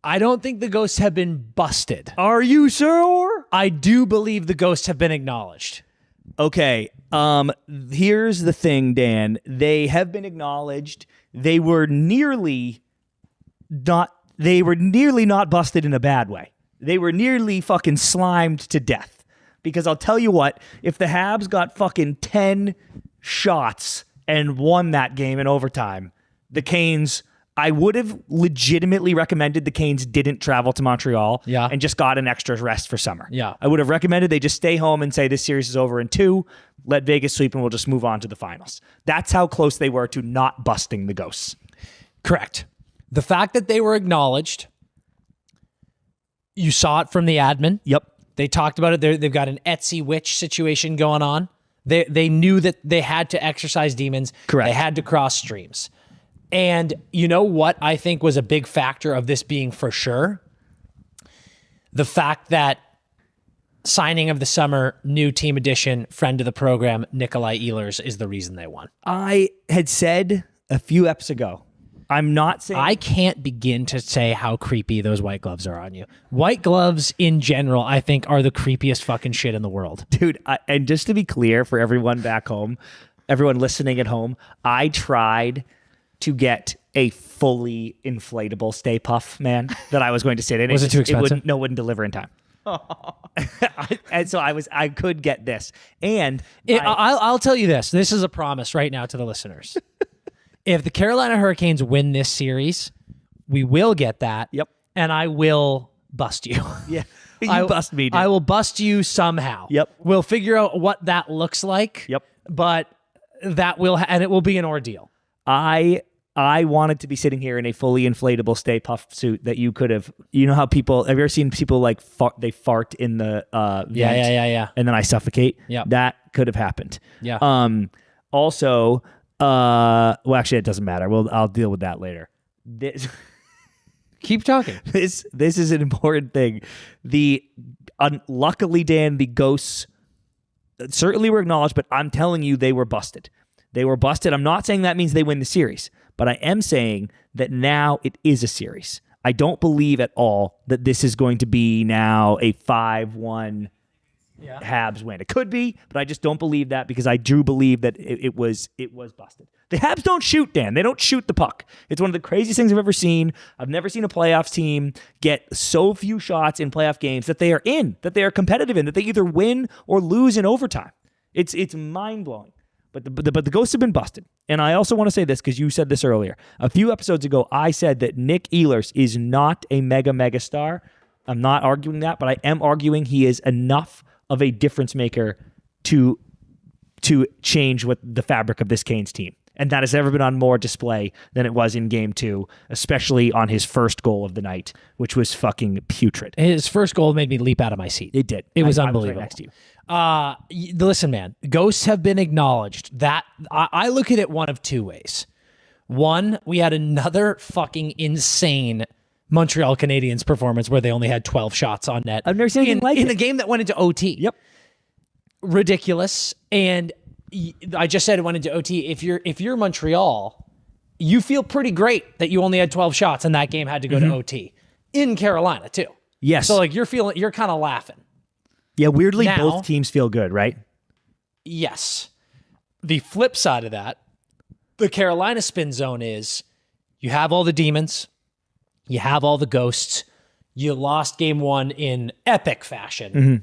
I don't think the ghosts have been busted. Are you sure? I do believe the ghosts have been acknowledged. Okay. Here's the thing, Dan. They have been acknowledged. They were nearly not busted in a bad way. They were nearly fucking slimed to death. Because I'll tell you what, if the Habs got fucking 10 shots and won that game in overtime, the Canes, I would have legitimately recommended the Canes didn't travel to Montreal and just got an extra rest for summer. Yeah. I would have recommended they just stay home and say this series is over in 2, let Vegas sweep, and we'll just move on to the finals. That's how close they were to not busting the Ghosts. Correct. The fact that they were acknowledged, you saw it from the admin. Yep. They talked about it. They've got an Etsy witch situation going on. They knew that they had to exorcise demons. Correct. They had to cross streams. And you know what I think was a big factor of this being for sure? The fact that signing of the summer, new team addition, friend of the program, Nikolai Ehlers is the reason they won. I had said a few eps ago, I'm not saying... I can't begin to say how creepy those white gloves are on you. White gloves in general, I think, are the creepiest fucking shit in the world. Dude, and just to be clear for everyone back home, everyone listening at home, I tried to get a fully inflatable Stay Puft, man, that I was going to sit in. Was it too expensive? It wouldn't deliver in time. And so I could get this. And I'll tell you this. This is a promise right now to the listeners. If the Carolina Hurricanes win this series, we will get that. Yep. And I will bust you. Yeah. You bust me, dude. I will bust you somehow. Yep. We'll figure out what that looks like. Yep. But that will, and it will be an ordeal. I wanted to be sitting here in a fully inflatable Stay Puft suit that you could have. You know how people, have you ever seen people like they fart in the vent? Yeah. And then I suffocate? Yeah. That could have happened. Yeah. Also, well, actually, it doesn't matter. I'll deal with that later. Keep talking. This is an important thing. Luckily, Dan, the Ghosts certainly were acknowledged, but I'm telling you, they were busted. They were busted. I'm not saying that means they win the series, but I am saying that now it is a series. I don't believe at all that this is going to be now a 5-1 Habs win. It could be, but I just don't believe that because I do believe that it was busted. The Habs don't shoot, Dan. They don't shoot the puck. It's one of the craziest things I've ever seen. I've never seen a playoffs team get so few shots in playoff games that they are in, that they are competitive in, that they either win or lose in overtime. It's mind-blowing. But the Ghosts have been busted. And I also want to say this because you said this earlier. A few episodes ago, I said that Nick Ehlers is not a mega star. I'm not arguing that, but I am arguing he is enough of a difference maker to change what the fabric of this Canes team. And that has never been on more display than it was in Game 2, especially on his first goal of the night, which was fucking putrid. His first goal made me leap out of my seat. It did. It was I unbelievable. Was right next to you. Listen, man, Ghosts have been acknowledged. That I look at it one of two ways. One, we had another fucking insane Montreal Canadiens performance where they only had 12 shots on net. I've never seen anything like it. In a game that went into OT. Yep. Ridiculous. And I just said it went into OT. If you're Montreal, you feel pretty great that you only had 12 shots and that game had to go to OT. In Carolina, too. Yes. So, like, you're kind of laughing. Yeah, weirdly, Now, both teams feel good, right? Yes. The flip side of that, the Carolina spin zone is you have all the demons, you have all the ghosts, you lost game 1 in epic fashion. Mm-hmm.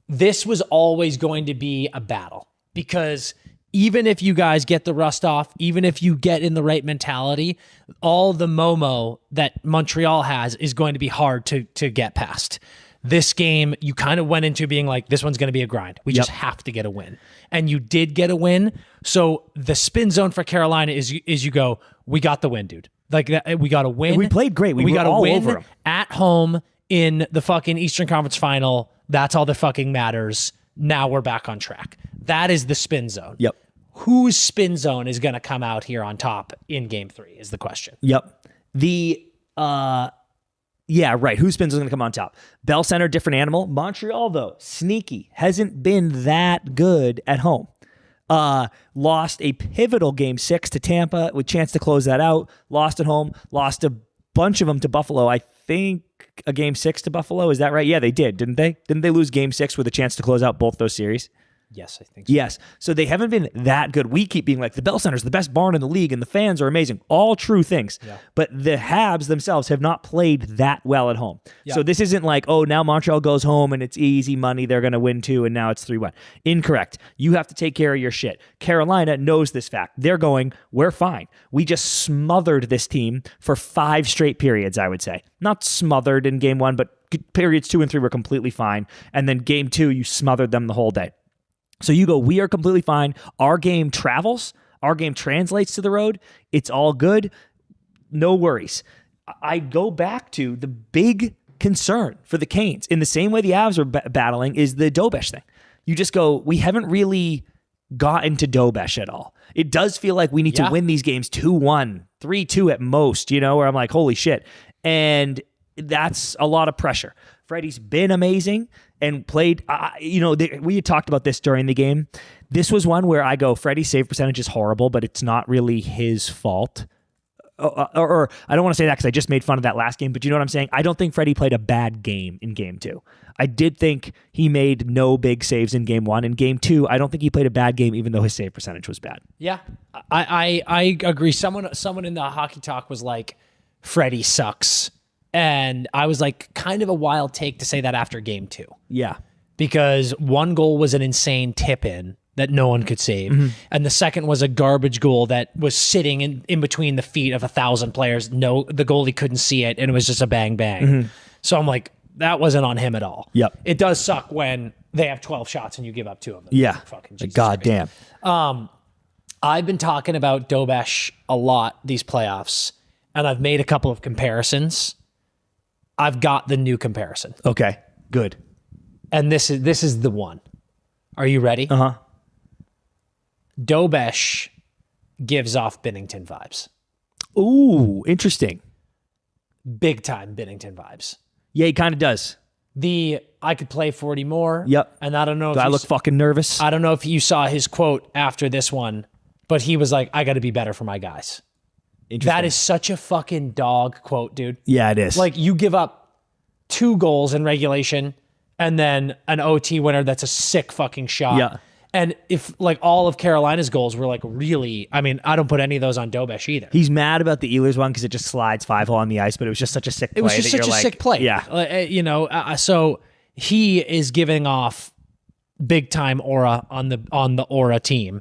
This was always going to be a battle because even if you guys get the rust off, even if you get in the right mentality, all the Momo that Montreal has is going to be hard to get past. This game, you kind of went into being like, this one's going to be a grind. We just have to get a win. And you did get a win. So the spin zone for Carolina is you go, we got the win, dude. Like, we got a win. And we played great. We got a all win over them. at home in the fucking Eastern Conference Final. That's all that fucking matters. Now we're back on track. That is the spin zone. Yep. Whose spin zone is going to come out here on top in Game 3 is the question. Yep. Yeah, right. Whose spins is going to come on top? Bell Center, different animal. Montreal, though, sneaky. Hasn't been that good at home. Lost a pivotal Game 6 to Tampa with chance to close that out. Lost at home. Lost a bunch of them to Buffalo. I think a Game 6 to Buffalo. Is that right? Yeah, they did, didn't they? Didn't they lose Game 6 with a chance to close out both those series? Yes, I think so. Yes. So they haven't been that good. We keep being like, the Bell Center's the best barn in the league and the fans are amazing. All true things. Yeah. But the Habs themselves have not played that well at home. Yeah. So this isn't like, oh, now Montreal goes home and it's easy money. They're going to win 2 and now it's 3-1. Incorrect. You have to take care of your shit. Carolina knows this fact. They're going, we're fine. We just smothered this team for 5 straight periods, I would say. Not smothered in game 1, but periods 2 and 3 were completely fine. And then game 2, you smothered them the whole day. So you go, we are completely fine. Our game travels. Our game translates to the road. It's all good. No worries. I go back to the big concern for the Canes, in the same way the Avs are battling, is the Dobesh thing. You just go, we haven't really gotten to Dobesh at all. It does feel like we need to win these games 2-1, 3-2 at most, where I'm like, holy shit. And that's a lot of pressure. Freddie's been amazing and played, we had talked about this during the game. This was one where I go, Freddie's save percentage is horrible, but it's not really his fault. Or I don't want to say that because I just made fun of that last game, but you know what I'm saying? I don't think Freddie played a bad game in game 2. I did think he made no big saves in game 1. In game 2, I don't think he played a bad game, even though his save percentage was bad. Yeah, I agree. Someone in the Hockey Talk was like, Freddie sucks. And I was like, kind of a wild take to say that after game 2. Yeah. Because one goal was an insane tip in that no one could save. Mm-hmm. And the second was a garbage goal that was sitting in between the feet of 1,000 players. No, the goalie couldn't see it, and it was just a bang bang. Mm-hmm. So I'm like, that wasn't on him at all. Yep. It does suck when they have 12 shots and you give up 2 of them. Yeah. Fucking goddamn. I've been talking about Dobesh a lot these playoffs, and I've made a couple of comparisons. I've got the new comparison. Okay, good. And this is the one. Are you ready? Uh-huh. Dobesh gives off Binnington vibes. Ooh, interesting. Big time Binnington vibes. Yeah, he kind of does. I could play 40 more. Yep. And I don't know if I look fucking nervous. I don't know if you saw his quote after this one, but he was like, I got to be better for my guys. That is such a fucking dog quote, dude. Yeah, it is. Like, you give up 2 goals in regulation and then an OT winner that's a sick fucking shot. Yeah. And if like all of Carolina's goals were like really, I mean, I don't put any of those on Dobesh either. He's mad about the Ehlers one because it just slides 5-hole on the ice, but it was just such a sick play. It was just such a sick play. Yeah. So he is giving off big time aura on the aura team.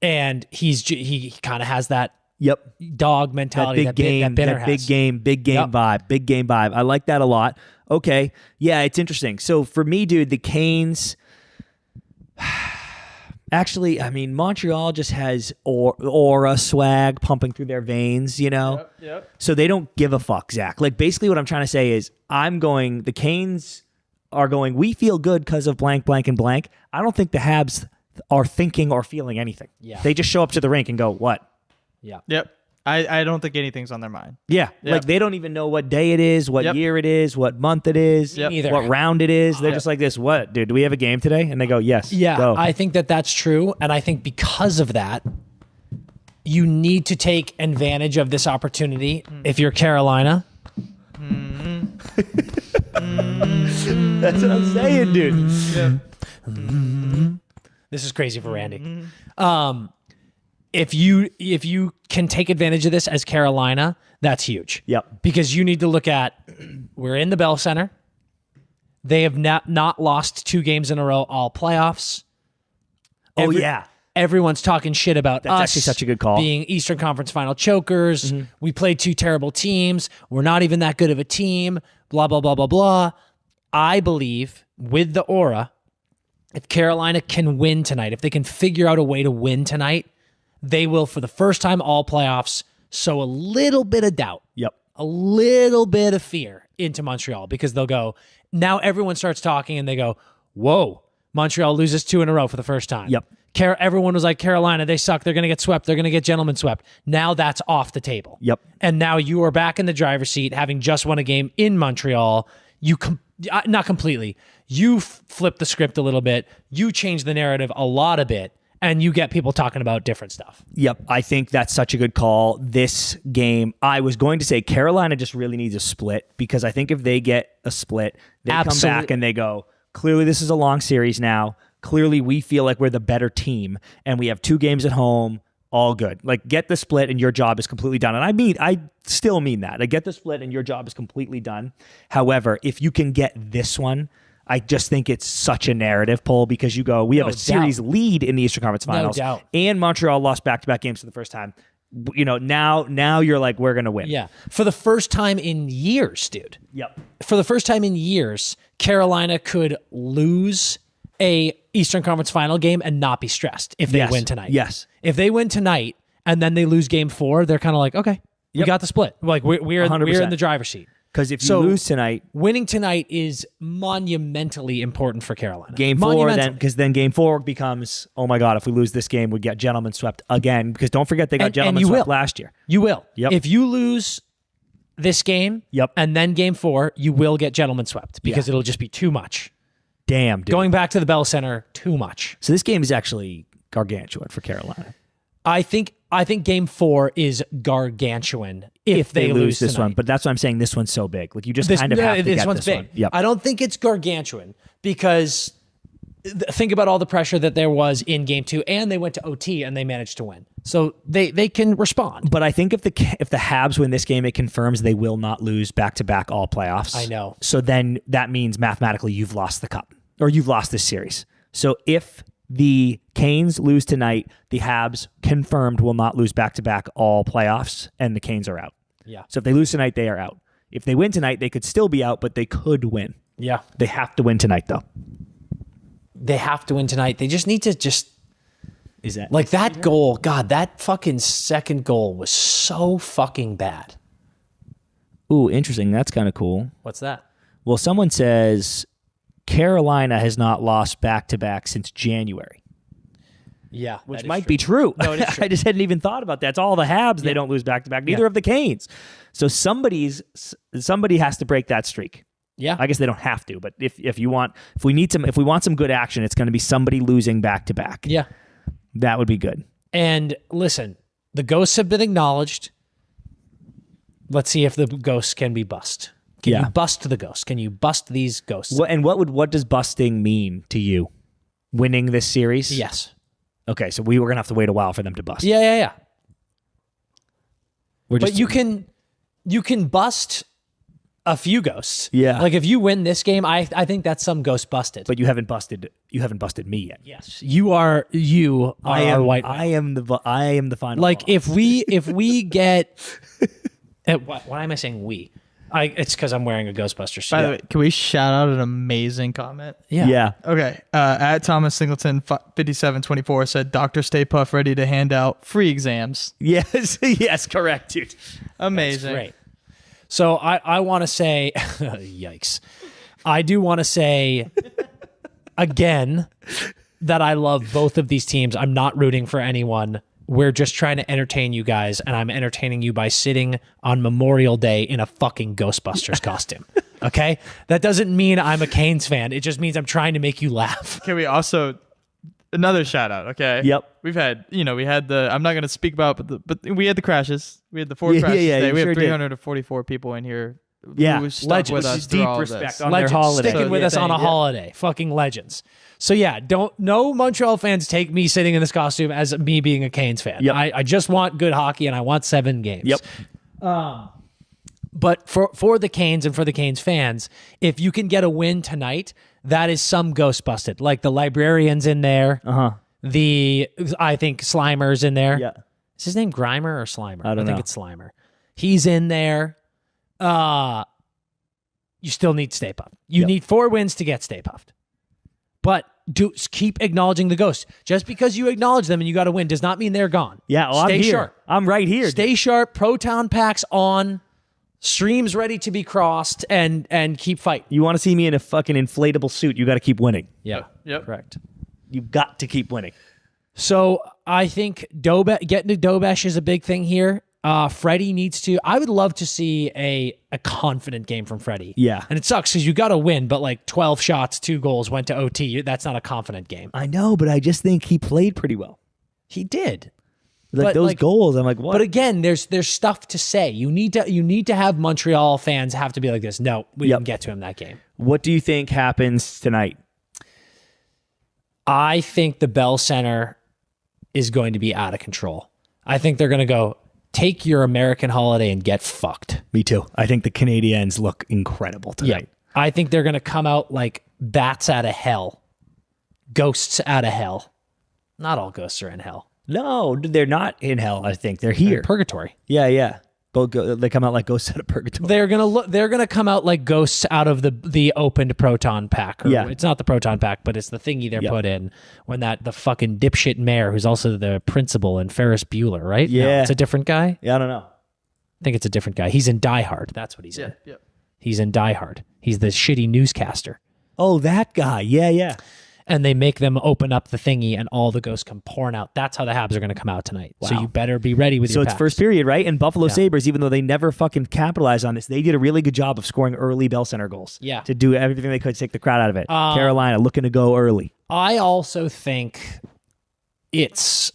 And he kind of has that dog mentality that Binner has. Big game vibe. I like that a lot. Okay. Yeah, it's interesting. So for me, dude, the Canes, actually, I mean, Montreal just has aura swag pumping through their veins, Yep. So they don't give a fuck, Zach. Like, basically what I'm trying to say is the Canes are going, we feel good because of blank, blank, and blank. I don't think the Habs are thinking or feeling anything. Yeah. They just show up to the rink and go, what? Yeah. Yep. I don't think anything's on their mind. Yeah. Yep. Like, they don't even know what day it is, what year it is, what month it is, what round it is. They're just like this, what, dude, do we have a game today? And they go, yes. Yeah, go. I think that's true. And I think because of that, you need to take advantage of this opportunity if you're Carolina. That's what I'm saying, dude. This is crazy for Randy. If you can take advantage of this as Carolina, that's huge. Yep. Because you need to look at, we're in the Bell Center. They have not lost 2 games in a row all playoffs. Everyone's talking shit about That's actually such a good call. Being Eastern Conference Final chokers. Mm-hmm. We played 2 terrible teams. We're not even that good of a team. Blah, blah, blah, blah, blah. I believe with the aura, if Carolina can win tonight, if they can figure out a way to win tonight, they will, for the first time all playoffs, sow a little bit of doubt. Yep. A little bit of fear into Montreal, because they'll go, now everyone starts talking and they go, whoa, Montreal loses 2 in a row for the first time. Yep. Everyone was like, Carolina, they suck. They're going to get swept. They're going to get gentlemen swept. Now that's off the table. Yep. And now you are back in the driver's seat, having just won a game in Montreal. Not completely. You flip the script a little bit. You change the narrative a lot a bit. And you get people talking about different stuff. Yep. I think that's such a good call. This game, I was going to say Carolina just really needs a split, because I think if they get a split, they come back and they go, clearly this is a long series now. Clearly, we feel like we're the better team, and we have 2 games at home. All good. Like, get the split, and your job is completely done. And I still mean that. Like, get the split, and your job is completely done. However, if you can get this one, I just think it's such a narrative pull because you go, we have a series lead in the Eastern Conference Finals, and Montreal lost back-to-back games for the first time. Now you're like, we're going to win. Yeah. For the first time in years, dude. Yep. For the first time in years, Carolina could lose a Eastern Conference Final game and not be stressed if they win tonight. Yes. If they win tonight and then they lose game 4, they're kind of like, okay, we got the split. Like we're in the driver's seat. Because if you lose tonight, winning tonight is monumentally important for Carolina. Game 4, then game 4 becomes, oh my God, if we lose this game, we get gentlemen swept again. Because don't forget they got gentlemen swept last year. You will. Yep. If you lose this game, and then game 4, you will get gentlemen swept because it'll just be too much. Damn, dude. Going back to the Bell Center, too much. So this game is actually gargantuan for Carolina. I think game 4 is gargantuan if they lose this tonight. one. But that's why I'm saying this one's so big. Like you just kind of have to get this one. Yep. I don't think it's gargantuan because think about all the pressure that there was in game 2, and they went to OT and they managed to win. So they can respond. But I think if the Habs win this game, it confirms they will not lose back-to-back all playoffs. I know. So then that means mathematically you've lost the cup or you've lost this series. So if the Canes lose tonight, the Habs confirmed will not lose back-to-back all playoffs, and the Canes are out. Yeah. So if they lose tonight, they are out. If they win tonight, they could still be out, but they could win. Yeah. They have to win tonight, though. They have to win tonight. They just need to Is that like that goal? God, that fucking second goal was so fucking bad. Ooh, interesting. That's kind of cool. What's that? Well, someone says Carolina has not lost back-to-back since January. Yeah. Which might be true. No, it is true. I just hadn't even thought about that. It's all the Habs. They don't lose back-to-back. Neither of the Canes. So somebody has to break that streak. Yeah. I guess they don't have to, but if we want some good action, it's going to be somebody losing back-to-back. Yeah. That would be good. And listen, the ghosts have been acknowledged. Let's see if the ghosts can be bust. Can you bust the ghosts? Can you bust these ghosts? What does busting mean to you? Winning this series? Yes. Okay, so we were going to have to wait a while for them to bust. Yeah. But you can bust a few ghosts. Yeah. Like if you win this game, I think that's some ghost busted. But you haven't busted me yet. Yes. You are our white whale. I am the final. Like boss. if we get why am I saying we? It's because I'm wearing a Ghostbusters suit. By the way, can we shout out an amazing comment? Yeah. Okay. At Thomas Singleton 5724 said, Dr. Stay Puft ready to hand out free exams. Yes. Yes. Correct, dude. Amazing. That's great. So I want to say, yikes. I do want to say again that I love both of these teams. I'm not rooting for anyone. We're just trying to entertain you guys, and I'm entertaining you by sitting on Memorial Day in a fucking Ghostbusters costume. Okay? That doesn't mean I'm a Canes fan. It just means I'm trying to make you laugh. Can we also another shout out, okay? Yep. We had the I'm not going to speak about but we had the crashes. We had the 4 crashes today. We have 344 people in here. Yeah. Who stuck with us through deep all respect this. on their holiday. Sticking with us on a holiday. Fucking legends. So yeah, no Montreal fans take me sitting in this costume as me being a Canes fan. Yep. I just want good hockey and I want 7 games. Yep. But for the Canes and for the Canes fans, if you can get a win tonight, that is some ghost busted. Like the Librarian's in there. I think Slimer's in there. Yeah. Is his name Grimer or Slimer? I don't know. think it's Slimer. He's in there. You still need Stay Puft. You need 4 wins to get Stay Puft. But keep acknowledging the ghosts. Just because you acknowledge them and you got to win does not mean they're gone. Yeah, well, Stay I'm here. sharp. I'm right here. Stay sharp. Proton packs on. Streams ready to be crossed and keep fighting. You want to see me in a fucking inflatable suit, you got to keep winning. Yeah. Yep. Correct. You've got to keep winning. So I think getting to Dobesh is a big thing here. Freddie needs to. I would love to see a confident game from Freddie. Yeah. And it sucks because you got to win, but like 12 shots, 2 goals, went to OT. That's not a confident game. I know, but I just think he played pretty well. He did. Like those goals, I'm like, what? But again, there's stuff to say. You need to have Montreal fans have to be like this. No, we didn't get to him that game. What do you think happens tonight? I think the Bell Center is going to be out of control. I think they're going to go, take your American holiday and get fucked. Me too. I think the Canadiens look incredible tonight. Yeah. I think they're going to come out like bats out of hell. Ghosts out of hell. Not all ghosts are in hell. No, they're not in hell. I think they're here. Purgatory. Yeah. They come out like ghosts out of purgatory. They're gonna come out like ghosts out of the opened proton pack. Yeah. It's not the proton pack, but it's the thingy they're put in when the fucking dipshit mayor, who's also the principal in Ferris Bueller, right? Yeah. No, it's a different guy. Yeah, I don't know. I think it's a different guy. He's in Die Hard. That's what he's in. Yeah. He's in Die Hard. He's the shitty newscaster. Oh, that guy. Yeah. And they make them open up the thingy and all the ghosts come pouring out. That's how the Habs are going to come out tonight. Wow. So you better be ready with your So it's packs. first period, right? And Buffalo Sabres, even though they never fucking capitalized on this, they did a really good job of scoring early Bell Center goals. Yeah. To do everything they could to take the crowd out of it. Carolina looking to go early. I also think it's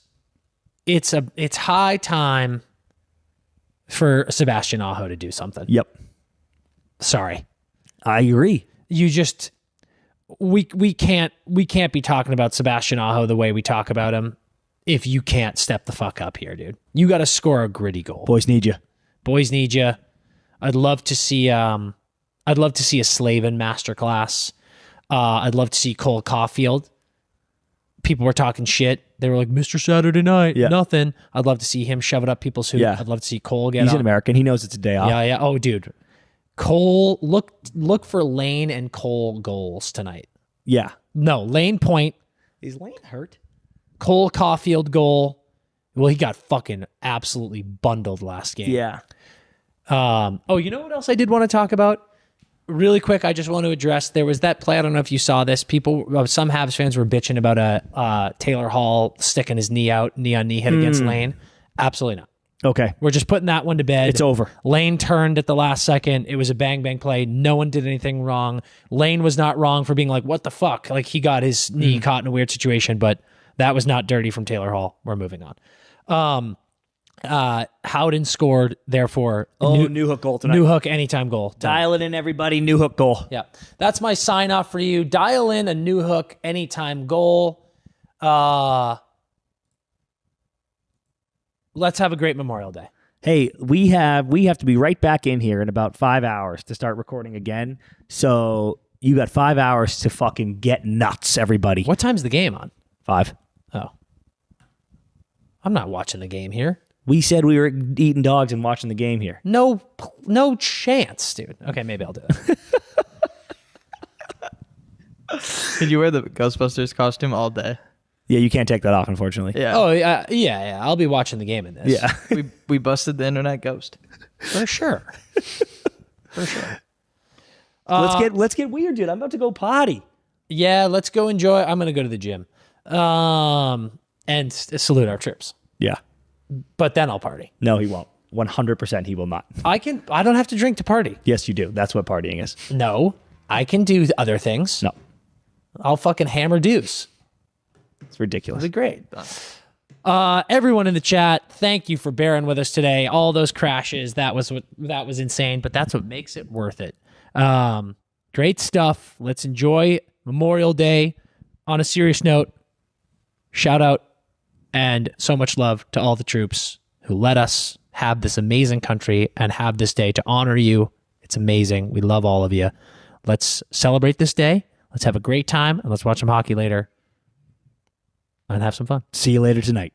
high time for Sebastian Aho to do something. Yep. Sorry. I agree. You just we can't be talking about Sebastian Aho the way we talk about him if you can't step the fuck up here, dude. You got to score a gritty goal. Boys need you. Boys need you. I'd love to see a Slavin masterclass. I'd love to see Cole Caulfield. People were talking shit. They were like, Mr. Saturday Night, nothing. I'd love to see him shove it up people's hoop. Yeah. I'd love to see Cole get He's up. an American. He knows it's a day off. Yeah. Oh, dude. Cole, look for Lane and Cole goals tonight. Yeah. No, Lane point. Is Lane hurt? Cole Caulfield goal. Well, he got fucking absolutely bundled last game. Yeah. Oh, you know what else I did want to talk about? Really quick, I just want to address, there was that play, I don't know if you saw this, some Habs fans were bitching about a Taylor Hall sticking his knee out, knee on knee hit against Lane. Absolutely not. Okay. We're just putting that one to bed. It's over. Lane turned at the last second. It was a bang play. No one did anything wrong. Lane was not wrong for being like, what the fuck? Like, he got his knee caught in a weird situation, but that was not dirty from Taylor Hall. We're moving on. Howden scored, therefore. New hook goal tonight. New hook anytime goal. Dial it in, everybody. New hook goal. Yeah. That's my sign off for you. Dial in a new hook anytime goal. Let's have a great Memorial Day. Hey, we have to be right back in here in about 5 hours to start recording again. So you got 5 hours to fucking get nuts, everybody. What time's the game on? 5. Oh. I'm not watching the game here. We said we were eating dogs and watching the game here. No chance, dude. Okay, maybe I'll do that. Did you wear the Ghostbusters costume all day? Yeah, you can't take that off, unfortunately. Yeah. Oh, yeah. I'll be watching the game in this. Yeah. we busted the internet ghost. For sure. For sure. Let's get weird, dude. I'm about to go potty. Yeah, let's go enjoy. I'm going to go to the gym. And salute our troops. Yeah. But then I'll party. No, he won't. 100% he will not. I don't have to drink to party. Yes, you do. That's what partying is. No, I can do other things. No. I'll fucking hammer dues. It's ridiculous. It'll be great. Everyone in the chat, thank you for bearing with us today. All those crashes, that was insane, but that's what makes it worth it. Great stuff. Let's enjoy Memorial Day. On a serious note, shout out and so much love to all the troops who let us have this amazing country and have this day to honor you. It's amazing. We love all of you. Let's celebrate this day. Let's have a great time, and let's watch some hockey later and have some fun. See you later tonight.